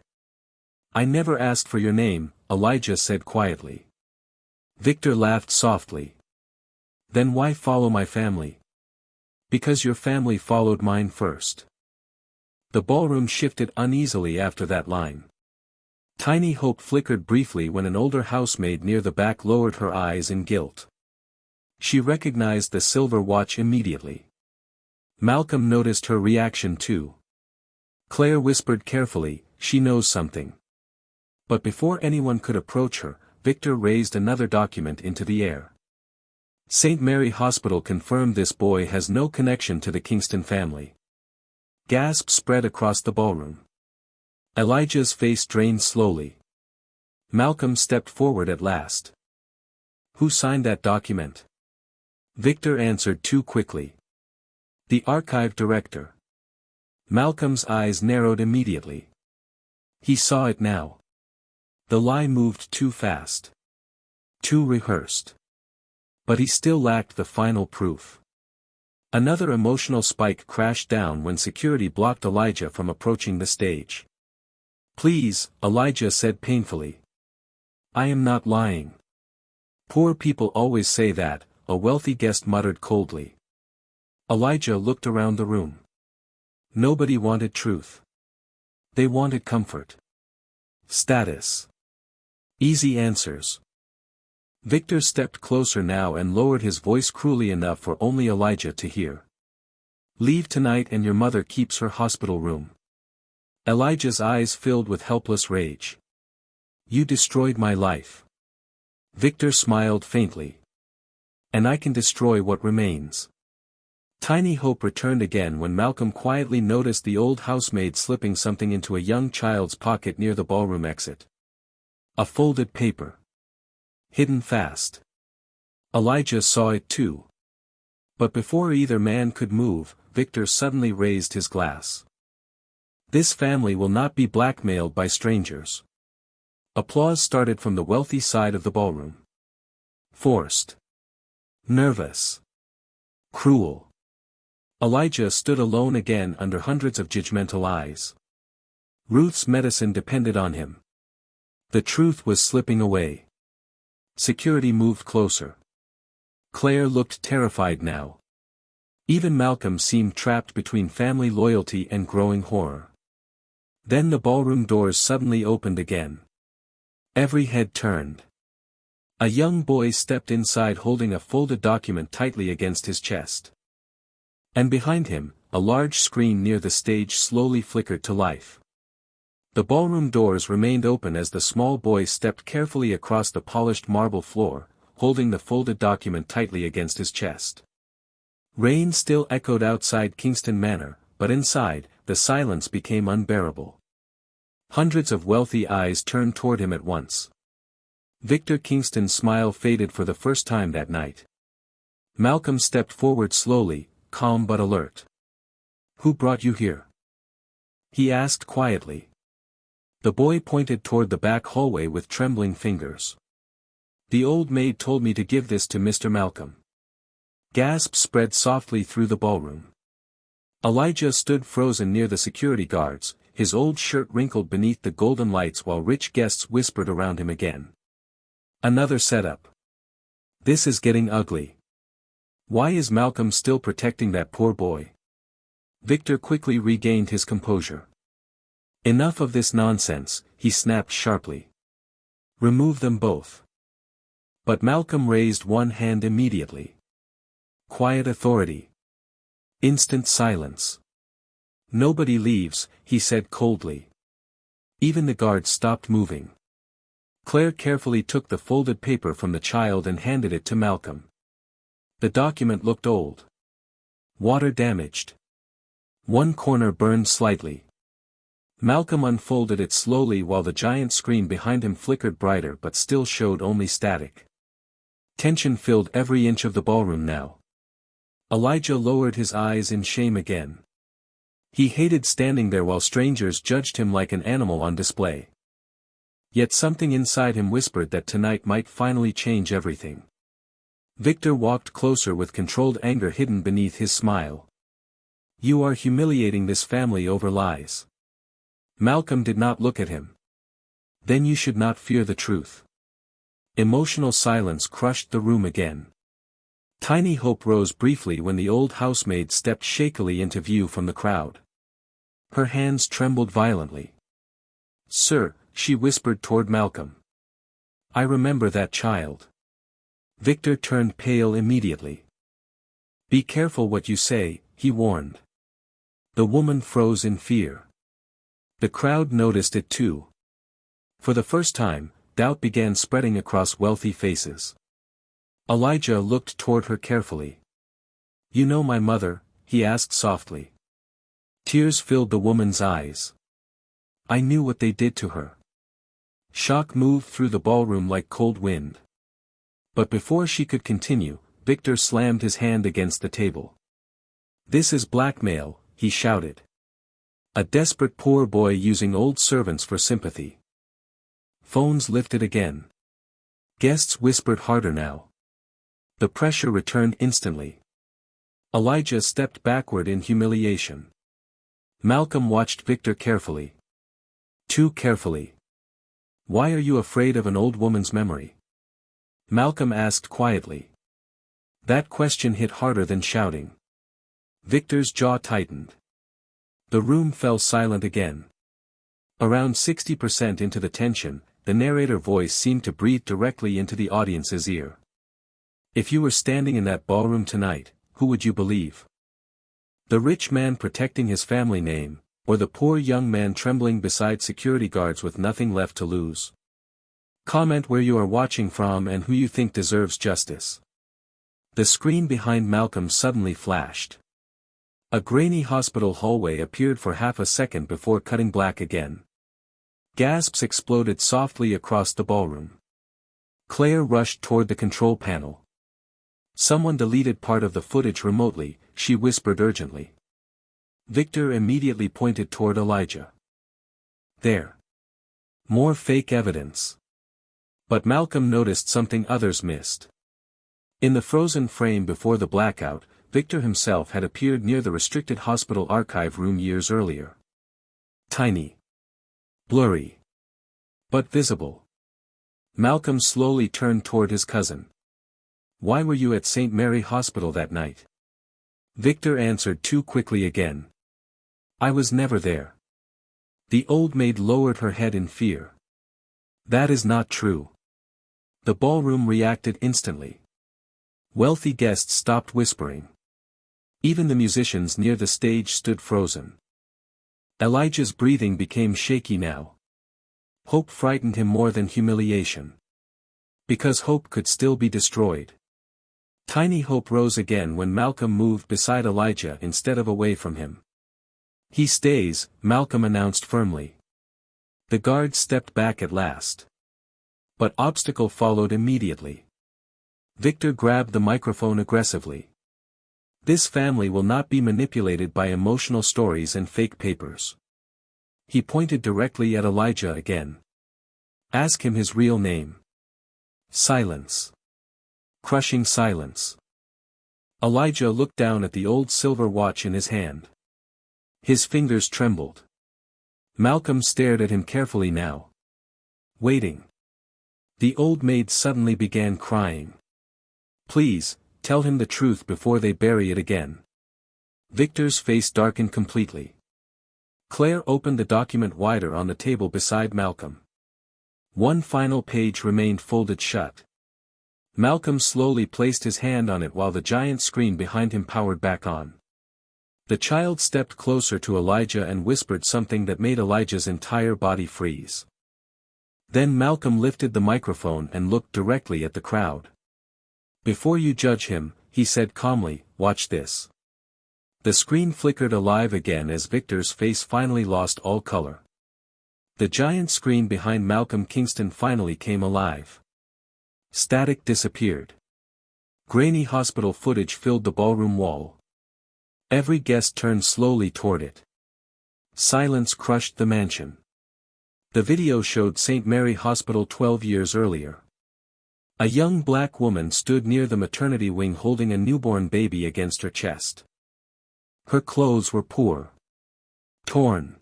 I never asked for your name, Elijah said quietly. Victor laughed softly. Then why follow my family? Because your family followed mine first. The ballroom shifted uneasily after that line. Tiny hope flickered briefly when an older housemaid near the back lowered her eyes in guilt. She recognized the silver watch immediately. Malcolm noticed her reaction too. Claire whispered carefully, she knows something. But before anyone could approach her, Victor raised another document into the air. St. Mary Hospital confirmed this boy has no connection to the Kingston family. Gasps spread across the ballroom. Elijah's face drained slowly. Malcolm stepped forward at last. Who signed that document? Victor answered too quickly. The archive director. Malcolm's eyes narrowed immediately. He saw it now. The lie moved too fast. Too rehearsed. But he still lacked the final proof. Another emotional spike crashed down when security blocked Elijah from approaching the stage. Please, Elijah said painfully. I am not lying. Poor people always say that, a wealthy guest muttered coldly. Elijah looked around the room. Nobody wanted truth. They wanted comfort. Status. Easy answers. Victor stepped closer now and lowered his voice cruelly enough for only Elijah to hear. Leave tonight and your mother keeps her hospital room. Elijah's eyes filled with helpless rage. You destroyed my life. Victor smiled faintly. And I can destroy what remains. Tiny hope returned again when Malcolm quietly noticed the old housemaid slipping something into a young child's pocket near the ballroom exit. A folded paper. Hidden fast. Elijah saw it too. But before either man could move, Victor suddenly raised his glass. This family will not be blackmailed by strangers. Applause started from the wealthy side of the ballroom. Forced. Nervous. Cruel. Elijah stood alone again under hundreds of judgmental eyes. Ruth's medicine depended on him. The truth was slipping away. Security moved closer. Claire looked terrified now. Even Malcolm seemed trapped between family loyalty and growing horror. Then the ballroom doors suddenly opened again. Every head turned. A young boy stepped inside holding a folded document tightly against his chest. And behind him, a large screen near the stage slowly flickered to life. The ballroom doors remained open as the small boy stepped carefully across the polished marble floor, holding the folded document tightly against his chest. Rain still echoed outside Kingston Manor, but inside, the silence became unbearable. Hundreds of wealthy eyes turned toward him at once. Victor Kingston's smile faded for the first time that night. Malcolm stepped forward slowly, calm but alert. "Who brought you here?" he asked quietly. The boy pointed toward the back hallway with trembling fingers. "The old maid told me to give this to Mr. Malcolm." Gasps spread softly through the ballroom. Elijah stood frozen near the security guards, his old shirt wrinkled beneath the golden lights while rich guests whispered around him again. "Another setup. This is getting ugly. Why is Malcolm still protecting that poor boy?" Victor quickly regained his composure. "Enough of this nonsense," he snapped sharply. "Remove them both." But Malcolm raised one hand immediately. Quiet authority. Instant silence. "Nobody leaves," he said coldly. Even the guards stopped moving. Claire carefully took the folded paper from the child and handed it to Malcolm. The document looked old. Water damaged. One corner burned slightly. Malcolm unfolded it slowly while the giant screen behind him flickered brighter but still showed only static. Tension filled every inch of the ballroom now. Elijah lowered his eyes in shame again. He hated standing there while strangers judged him like an animal on display. Yet something inside him whispered that tonight might finally change everything. Victor walked closer with controlled anger hidden beneath his smile. "You are humiliating this family over lies." Malcolm did not look at him. "Then you should not fear the truth." Emotional silence crushed the room again. Tiny hope rose briefly when the old housemaid stepped shakily into view from the crowd. Her hands trembled violently. "Sir," she whispered toward Malcolm. "I remember that child." Victor turned pale immediately. "Be careful what you say," he warned. The woman froze in fear. The crowd noticed it too. For the first time, doubt began spreading across wealthy faces. Elijah looked toward her carefully. "You know my mother?" he asked softly. Tears filled the woman's eyes. "I knew what they did to her." Shock moved through the ballroom like cold wind. But before she could continue, Victor slammed his hand against the table. "This is blackmail," he shouted. "A desperate poor boy using old servants for sympathy." Phones lifted again. Guests whispered harder now. The pressure returned instantly. Elijah stepped backward in humiliation. Malcolm watched Victor carefully. Too carefully. "Why are you afraid of an old woman's memory?" Malcolm asked quietly. That question hit harder than shouting. Victor's jaw tightened. The room fell silent again. Around 60% into the tension, the narrator voice seemed to breathe directly into the audience's ear. "If you were standing in that ballroom tonight, who would you believe? The rich man protecting his family name, or the poor young man trembling beside security guards with nothing left to lose? Comment where you are watching from and who you think deserves justice." The screen behind Malcolm suddenly flashed. A grainy hospital hallway appeared for half a second before cutting black again. Gasps exploded softly across the ballroom. Claire rushed toward the control panel. "Someone deleted part of the footage remotely," she whispered urgently. Victor immediately pointed toward Elijah. "There. More fake evidence." But Malcolm noticed something others missed. In the frozen frame before the blackout, Victor himself had appeared near the restricted hospital archive room years earlier. Tiny. Blurry. But visible. Malcolm slowly turned toward his cousin. "Why were you at St. Mary Hospital that night?" Victor answered too quickly again. "I was never there." The old maid lowered her head in fear. "That is not true. The ballroom reacted instantly. Wealthy guests stopped whispering. Even the musicians near the stage stood frozen. Elijah's breathing became shaky now. Hope frightened him more than humiliation. Because hope could still be destroyed. Tiny hope rose again when Malcolm moved beside Elijah instead of away from him. "He stays," Malcolm announced firmly. The guards stepped back at last. But obstacle followed immediately. Victor grabbed the microphone aggressively. "This family will not be manipulated by emotional stories and fake papers." He pointed directly at Elijah again. "Ask him his real name." Silence. Crushing silence. Elijah looked down at the old silver watch in his hand. His fingers trembled. Malcolm stared at him carefully now. Waiting. The old maid suddenly began crying. "Please, tell him the truth before they bury it again." Victor's face darkened completely. Claire opened the document wider on the table beside Malcolm. One final page remained folded shut. Malcolm slowly placed his hand on it while the giant screen behind him powered back on. The child stepped closer to Elijah and whispered something that made Elijah's entire body freeze. Then Malcolm lifted the microphone and looked directly at the crowd. "Before you judge him," he said calmly, "watch this." The screen flickered alive again as Victor's face finally lost all color. The giant screen behind Malcolm Kingston finally came alive. Static disappeared. Grainy hospital footage filled the ballroom wall. Every guest turned slowly toward it. Silence crushed the mansion. The video showed St. Mary Hospital 12 years earlier. A young black woman stood near the maternity wing holding a newborn baby against her chest. Her clothes were poor. Torn.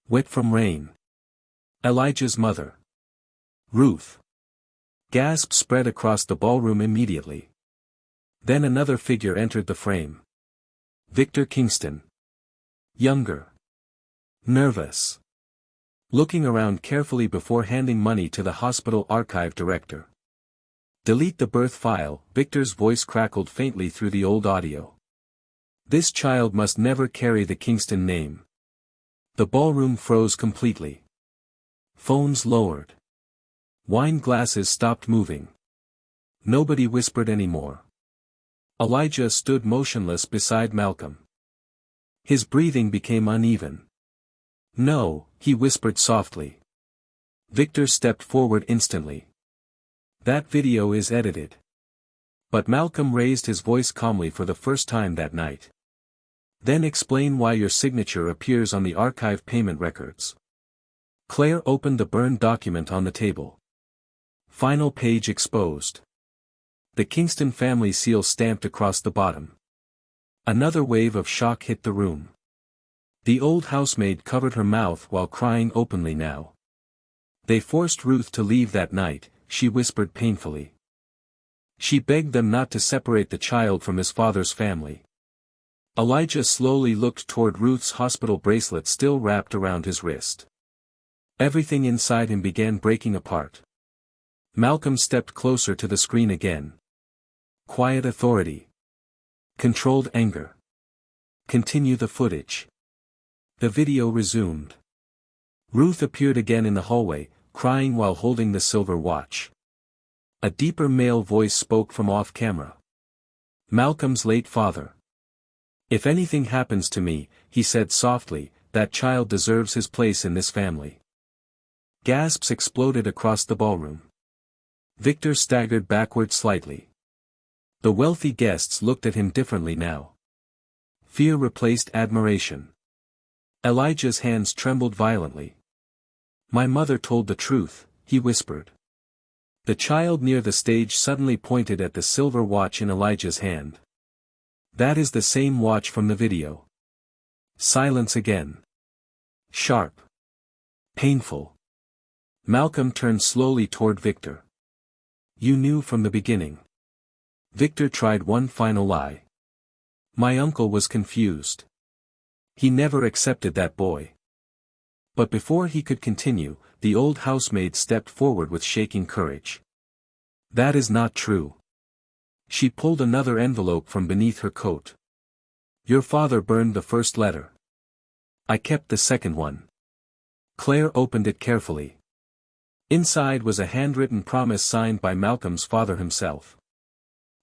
Wet from rain. Elijah's mother. Ruth. Gasps spread across the ballroom immediately. Then another figure entered the frame. Victor Kingston. Younger. Nervous. Looking around carefully before handing money to the hospital archive director. "Delete the birth file," Victor's voice crackled faintly through the old audio. "This child must never carry the Kingston name." The ballroom froze completely. Phones lowered. Wine glasses stopped moving. Nobody whispered anymore. Elijah stood motionless beside Malcolm. His breathing became uneven. "No," he whispered softly. Victor stepped forward instantly. "That video is edited." But Malcolm raised his voice calmly for the first time that night. "Then explain why your signature appears on the archive payment records." Claire opened the burned document on the table. Final page exposed. The Kingston family seal stamped across the bottom. Another wave of shock hit the room. The old housemaid covered her mouth while crying openly now. "They forced Ruth to leave that night," she whispered painfully. "She begged them not to separate the child from his father's family." Elijah slowly looked toward Ruth's hospital bracelet still wrapped around his wrist. Everything inside him began breaking apart. Malcolm stepped closer to the screen again. Quiet authority. Controlled anger. Continue the footage. The video resumed. Ruth appeared again in the hallway, crying while holding the silver watch. A deeper male voice spoke from off-camera. "Malcolm's late father. If anything happens to me," he said softly, "that child deserves his place in this family." Gasps exploded across the ballroom. Victor staggered backward slightly. The wealthy guests looked at him differently now. Fear replaced admiration. Elijah's hands trembled violently. "My mother told the truth," he whispered. The child near the stage suddenly pointed at the silver watch in Elijah's hand. "That is the same watch from the video." Silence again. Sharp. Painful. Malcolm turned slowly toward Victor. "You knew from the beginning." Victor tried one final lie. "My uncle was confused. He never accepted that boy." But before he could continue, the old housemaid stepped forward with shaking courage. That is not true. She pulled another envelope from beneath her coat. Your father burned the first letter. I kept the second one. Claire opened it carefully. Inside was a handwritten promise signed by Malcolm's father himself.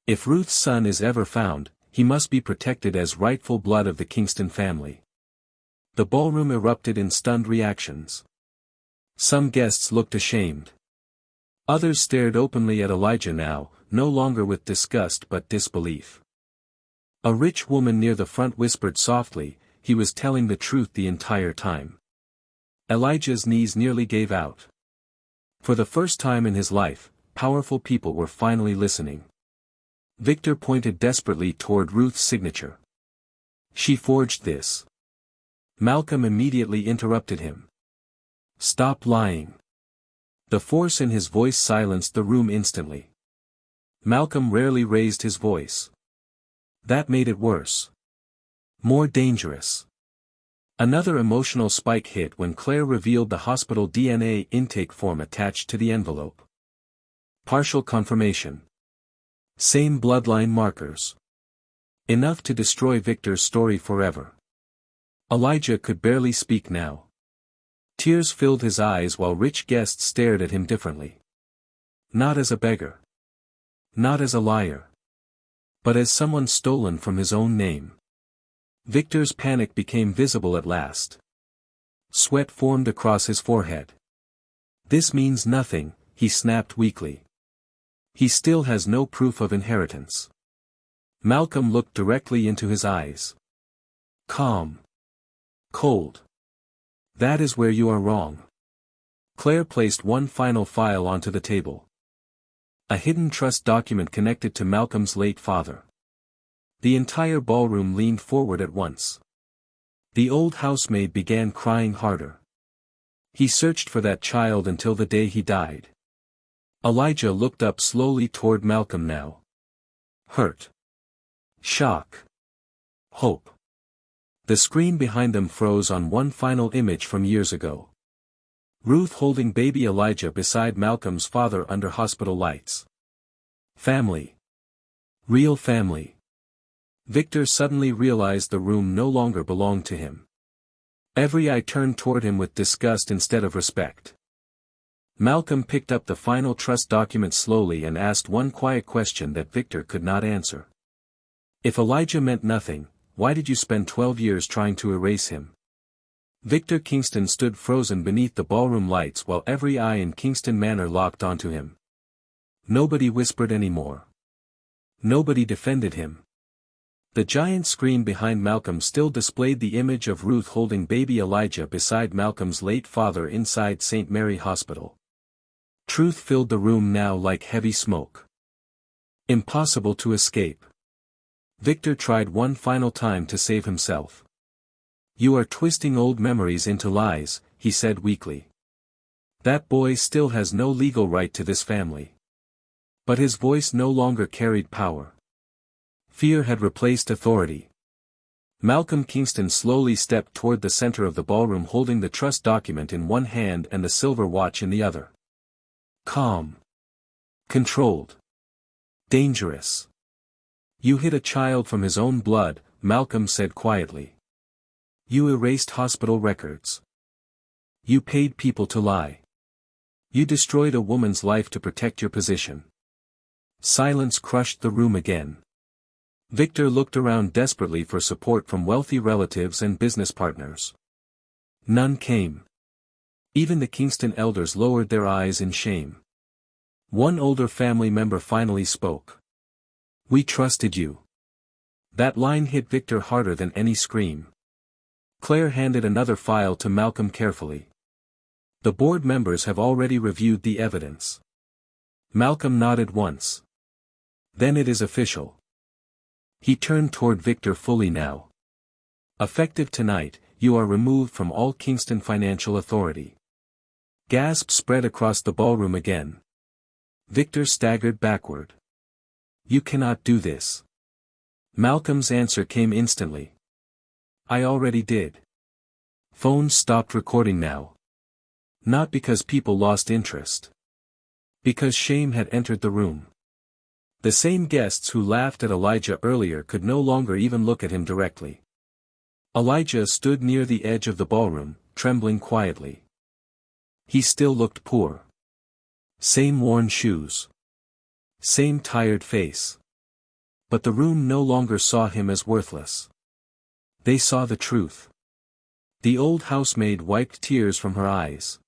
If Ruth's son is ever found, he must be protected as rightful blood of the Kingston family. The ballroom erupted in stunned reactions. Some guests looked ashamed. Others stared openly at Elijah now, no longer with disgust but disbelief. A rich woman near the front whispered softly, he was telling the truth the entire time. Elijah's knees nearly gave out. For the first time in his life, powerful people were finally listening. Victor pointed desperately toward Ruth's signature. She forged this. Malcolm immediately interrupted him. Stop lying. The force in his voice silenced the room instantly. Malcolm rarely raised his voice. That made it worse. More dangerous. Another emotional spike hit when Claire revealed the hospital DNA intake form attached to the envelope. Partial confirmation. Same bloodline markers. Enough to destroy Victor's story forever. Elijah could barely speak now. Tears filled his eyes while rich guests stared at him differently. Not as a beggar. Not as a liar. But as someone stolen from his own name. Victor's panic became visible at last. Sweat formed across his forehead. This means nothing, he snapped weakly. He still has no proof of inheritance. Malcolm looked directly into his eyes. Calm. Cold. That is where you are wrong. Claire placed one final file onto the table. A hidden trust document connected to Malcolm's late father. The entire ballroom leaned forward at once. The old housemaid began crying harder. He searched for that child until the day he died. Elijah looked up slowly toward Malcolm now. Hurt. Shock. Hope. The screen behind them froze on one final image from years ago. Ruth holding baby Elijah beside Malcolm's father under hospital lights. Family. Real family. Victor suddenly realized the room no longer belonged to him. Every eye turned toward him with disgust instead of respect. Malcolm picked up the final trust document slowly and asked one quiet question that Victor could not answer. If Elijah meant nothing, why did you spend 12 years trying to erase him? Victor Kingston stood frozen beneath the ballroom lights while every eye in Kingston Manor locked onto him. Nobody whispered anymore. Nobody defended him. The giant screen behind Malcolm still displayed the image of Ruth holding baby Elijah beside Malcolm's late father inside St. Mary Hospital. Truth filled the room now like heavy smoke. Impossible to escape. Victor tried one final time to save himself. You are twisting old memories into lies, he said weakly. That boy still has no legal right to this family. But his voice no longer carried power. Fear had replaced authority. Malcolm Kingston slowly stepped toward the center of the ballroom holding the trust document in one hand and the silver watch in the other. Calm. Controlled. Dangerous. You hid a child from his own blood, Malcolm said quietly. You erased hospital records. You paid people to lie. You destroyed a woman's life to protect your position. Silence crushed the room again. Victor looked around desperately for support from wealthy relatives and business partners. None came. Even the Kingston elders lowered their eyes in shame. One older family member finally spoke. We trusted you. That line hit Victor harder than any scream. Claire handed another file to Malcolm carefully. The board members have already reviewed the evidence. Malcolm nodded once. Then it is official. He turned toward Victor fully now. Effective tonight, you are removed from all Kingston financial authority. Gasps spread across the ballroom again. Victor staggered backward. You cannot do this. Malcolm's answer came instantly. I already did. Phones stopped recording now. Not because people lost interest. Because shame had entered the room. The same guests who laughed at Elijah earlier could no longer even look at him directly. Elijah stood near the edge of the ballroom, trembling quietly. He still looked poor. Same worn shoes. Same tired face. But the room no longer saw him as worthless. They saw the truth. The old housemaid wiped tears from her eyes.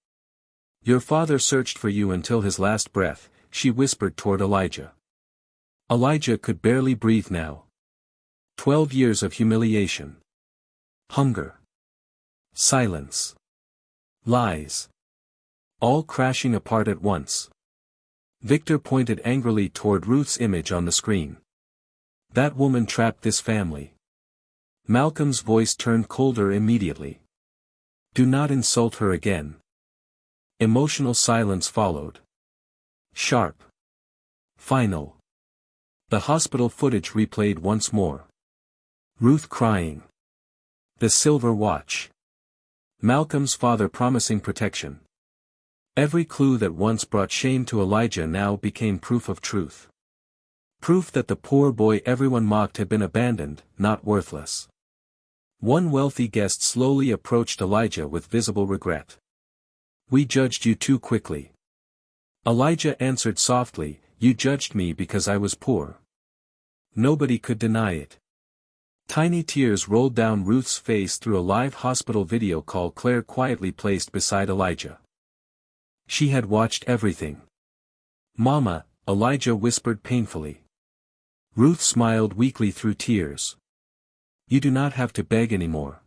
"Your father searched for you until his last breath," she whispered toward Elijah. Elijah could barely breathe now. 12 years of humiliation. Hunger. Silence. Lies. All crashing apart at once. Victor pointed angrily toward Ruth's image on the screen. "That woman trapped this family." Malcolm's voice turned colder immediately. "Do not insult her again." Emotional silence followed. Sharp. Final. The hospital footage replayed once more. Ruth crying. The silver watch. Malcolm's father promising protection. Every clue that once brought shame to Elijah now became proof of truth. Proof that the poor boy everyone mocked had been abandoned, not worthless. One wealthy guest slowly approached Elijah with visible regret. "We judged you too quickly." Elijah answered softly, "You judged me because I was poor." Nobody could deny it. Tiny tears rolled down Ruth's face through a live hospital video call Claire quietly placed beside Elijah. She had watched everything. "Mama," Elijah whispered painfully. Ruth smiled weakly through tears. "You do not have to beg anymore."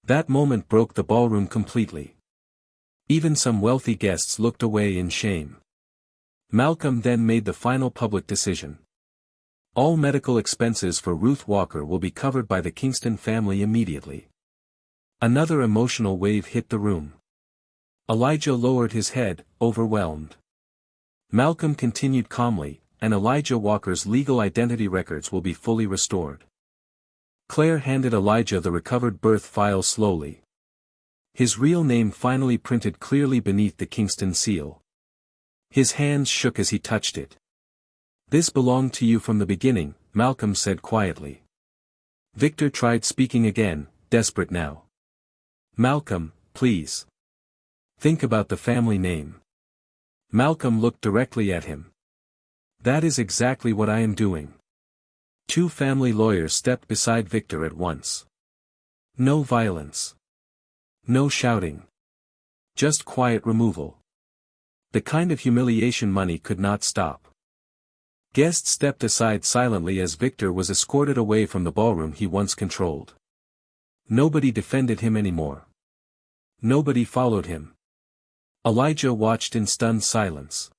That moment broke the ballroom completely. Even some wealthy guests looked away in shame. Malcolm then made the final public decision. All medical expenses for Ruth Walker will be covered by the Kingston family immediately. Another emotional wave hit the room. Elijah lowered his head, overwhelmed. Malcolm continued calmly, and Elijah Walker's legal identity records will be fully restored. Claire handed Elijah the recovered birth file slowly. His real name finally printed clearly beneath the Kingston seal. His hands shook as he touched it. "This belonged to you from the beginning," Malcolm said quietly. Victor tried speaking again, desperate now. "Malcolm, please. Think about the family name." Malcolm looked directly at him. "That is exactly what I am doing." Two family lawyers stepped beside Victor at once. No violence. No shouting. Just quiet removal. The kind of humiliation money could not stop. Guests stepped aside silently as Victor was escorted away from the ballroom he once controlled. Nobody defended him anymore. Nobody followed him. Elijah watched in stunned silence.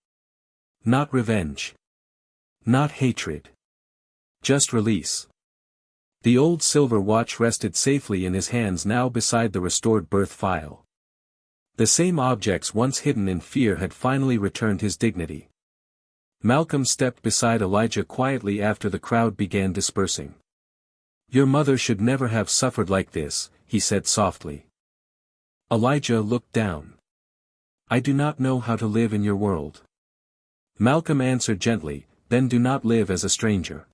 Not revenge. Not hatred. Just release. The old silver watch rested safely in his hands now beside the restored birth file. The same objects once hidden in fear had finally returned his dignity. Malcolm stepped beside Elijah quietly after the crowd began dispersing. "Your mother should never have suffered like this," he said softly. Elijah looked down. "I do not know how to live in your world." Malcolm answered gently, "Then do not live as a stranger."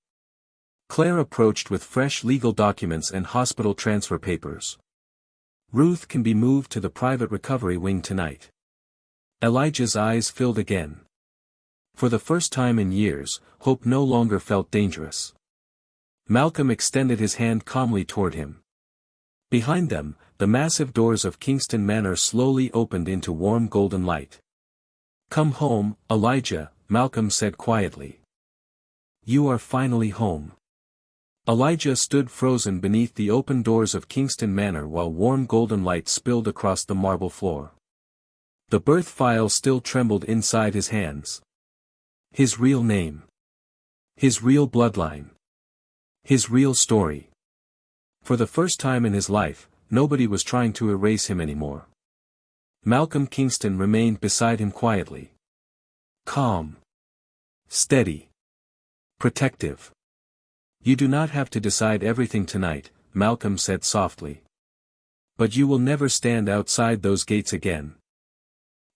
Claire approached with fresh legal documents and hospital transfer papers. "Ruth can be moved to the private recovery wing tonight." Elijah's eyes filled again. For the first time in years, hope no longer felt dangerous. Malcolm extended his hand calmly toward him. Behind them, the massive doors of Kingston Manor slowly opened into warm golden light. "Come home, Elijah," Malcolm said quietly. "You are finally home." Elijah stood frozen beneath the open doors of Kingston Manor while warm golden light spilled across the marble floor. The birth file still trembled inside his hands. His real name. His real bloodline. His real story. For the first time in his life, nobody was trying to erase him anymore. Malcolm Kingston remained beside him quietly. Calm. Steady. Protective. "You do not have to decide everything tonight," Malcolm said softly. "But you will never stand outside those gates again."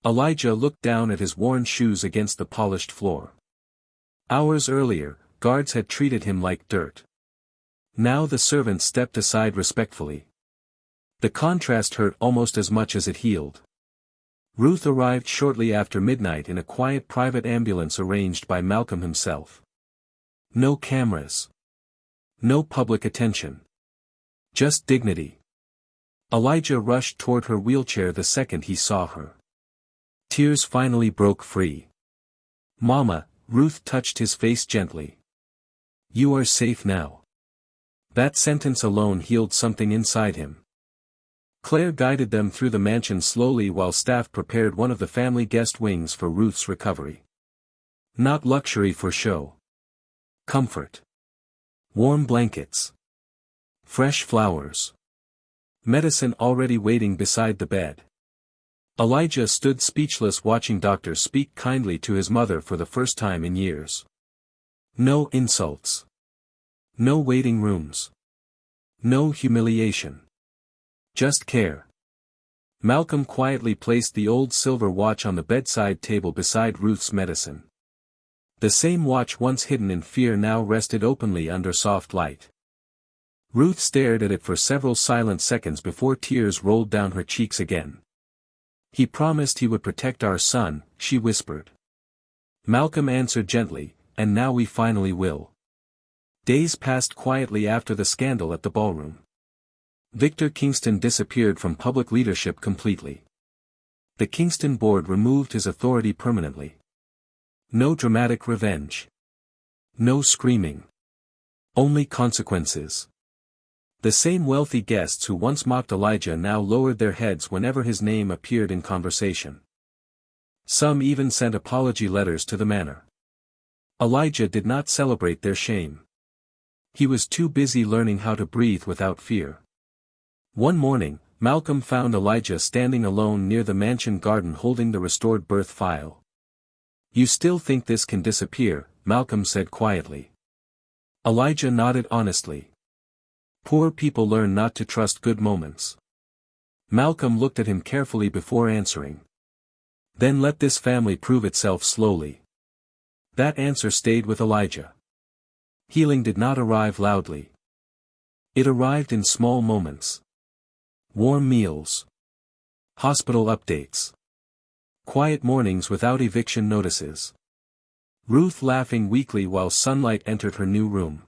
Elijah looked down at his worn shoes against the polished floor. Hours earlier, guards had treated him like dirt. Now the servant stepped aside respectfully. The contrast hurt almost as much as it healed. Ruth arrived shortly after midnight in a quiet private ambulance arranged by Malcolm himself. No cameras. No public attention. Just dignity. Elijah rushed toward her wheelchair the second he saw her. Tears finally broke free. "Mama," Ruth touched his face gently. "You are safe now." That sentence alone healed something inside him. Claire guided them through the mansion slowly while staff prepared one of the family guest wings for Ruth's recovery. Not luxury for show. Comfort. Warm blankets. Fresh flowers. Medicine already waiting beside the bed. Elijah stood speechless watching Doctor speak kindly to his mother for the first time in years. No insults. No waiting rooms. No humiliation. Just care. Malcolm quietly placed the old silver watch on the bedside table beside Ruth's medicine. The same watch once hidden in fear now rested openly under soft light. Ruth stared at it for several silent seconds before tears rolled down her cheeks again. "He promised he would protect our son," she whispered. Malcolm answered gently, "And now we finally will." Days passed quietly after the scandal at the ballroom. Victor Kingston disappeared from public leadership completely. The Kingston board removed his authority permanently. No dramatic revenge. No screaming. Only consequences. The same wealthy guests who once mocked Elijah now lowered their heads whenever his name appeared in conversation. Some even sent apology letters to the manor. Elijah did not celebrate their shame. He was too busy learning how to breathe without fear. One morning, Malcolm found Elijah standing alone near the mansion garden holding the restored birth file. "You still think this can disappear?" Malcolm said quietly. Elijah nodded honestly. "Poor people learn not to trust good moments." Malcolm looked at him carefully before answering. "Then let this family prove itself slowly." That answer stayed with Elijah. Healing did not arrive loudly. It arrived in small moments. Warm meals. Hospital updates. Quiet mornings without eviction notices. Ruth laughing weakly while sunlight entered her new room.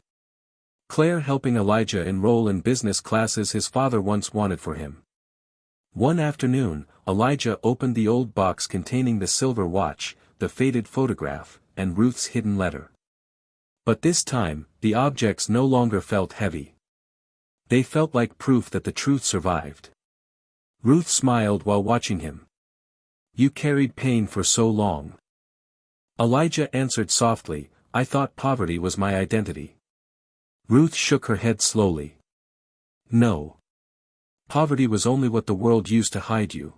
Claire helping Elijah enroll in business classes his father once wanted for him. One afternoon, Elijah opened the old box containing the silver watch, the faded photograph, and Ruth's hidden letter. But this time, the objects no longer felt heavy. They felt like proof that the truth survived. Ruth smiled while watching him. "You carried pain for so long." Elijah answered softly, "I thought poverty was my identity." Ruth shook her head slowly. "No. Poverty was only what the world used to hide you."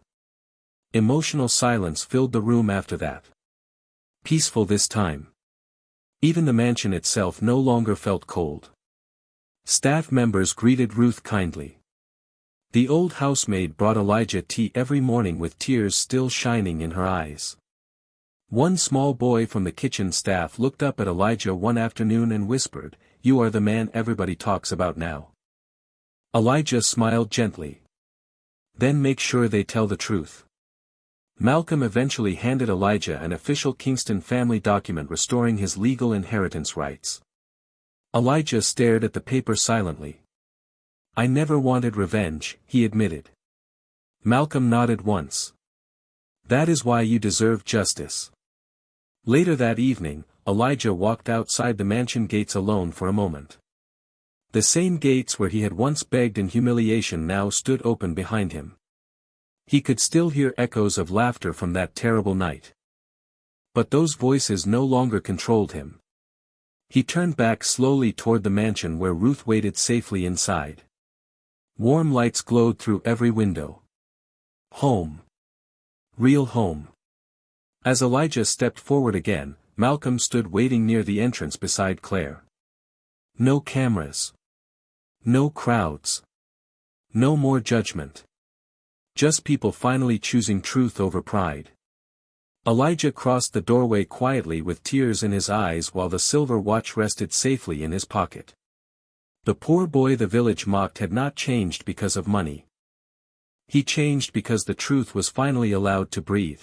Emotional silence filled the room after that. Peaceful this time. Even the mansion itself no longer felt cold. Staff members greeted Ruth kindly. The old housemaid brought Elijah tea every morning with tears still shining in her eyes. One small boy from the kitchen staff looked up at Elijah one afternoon and whispered, "You are the man everybody talks about now." Elijah smiled gently. "Then make sure they tell the truth." Malcolm eventually handed Elijah an official Kingston family document restoring his legal inheritance rights. Elijah stared at the paper silently. "I never wanted revenge," he admitted. Malcolm nodded once. "That is why you deserve justice." Later that evening, Elijah walked outside the mansion gates alone for a moment. The same gates where he had once begged in humiliation now stood open behind him. He could still hear echoes of laughter from that terrible night. But those voices no longer controlled him. He turned back slowly toward the mansion where Ruth waited safely inside. Warm lights glowed through every window. Home. Real home. As Elijah stepped forward again, Malcolm stood waiting near the entrance beside Claire. No cameras. No crowds. No more judgment. Just people finally choosing truth over pride. Elijah crossed the doorway quietly with tears in his eyes while the silver watch rested safely in his pocket. The poor boy the village mocked had not changed because of money. He changed because the truth was finally allowed to breathe.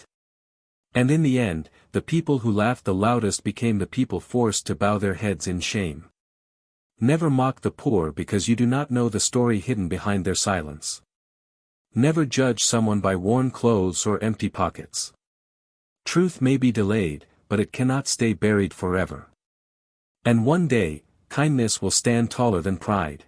And in the end, the people who laughed the loudest became the people forced to bow their heads in shame. Never mock the poor because you do not know the story hidden behind their silence. Never judge someone by worn clothes or empty pockets. Truth may be delayed, but it cannot stay buried forever. And one day, kindness will stand taller than pride.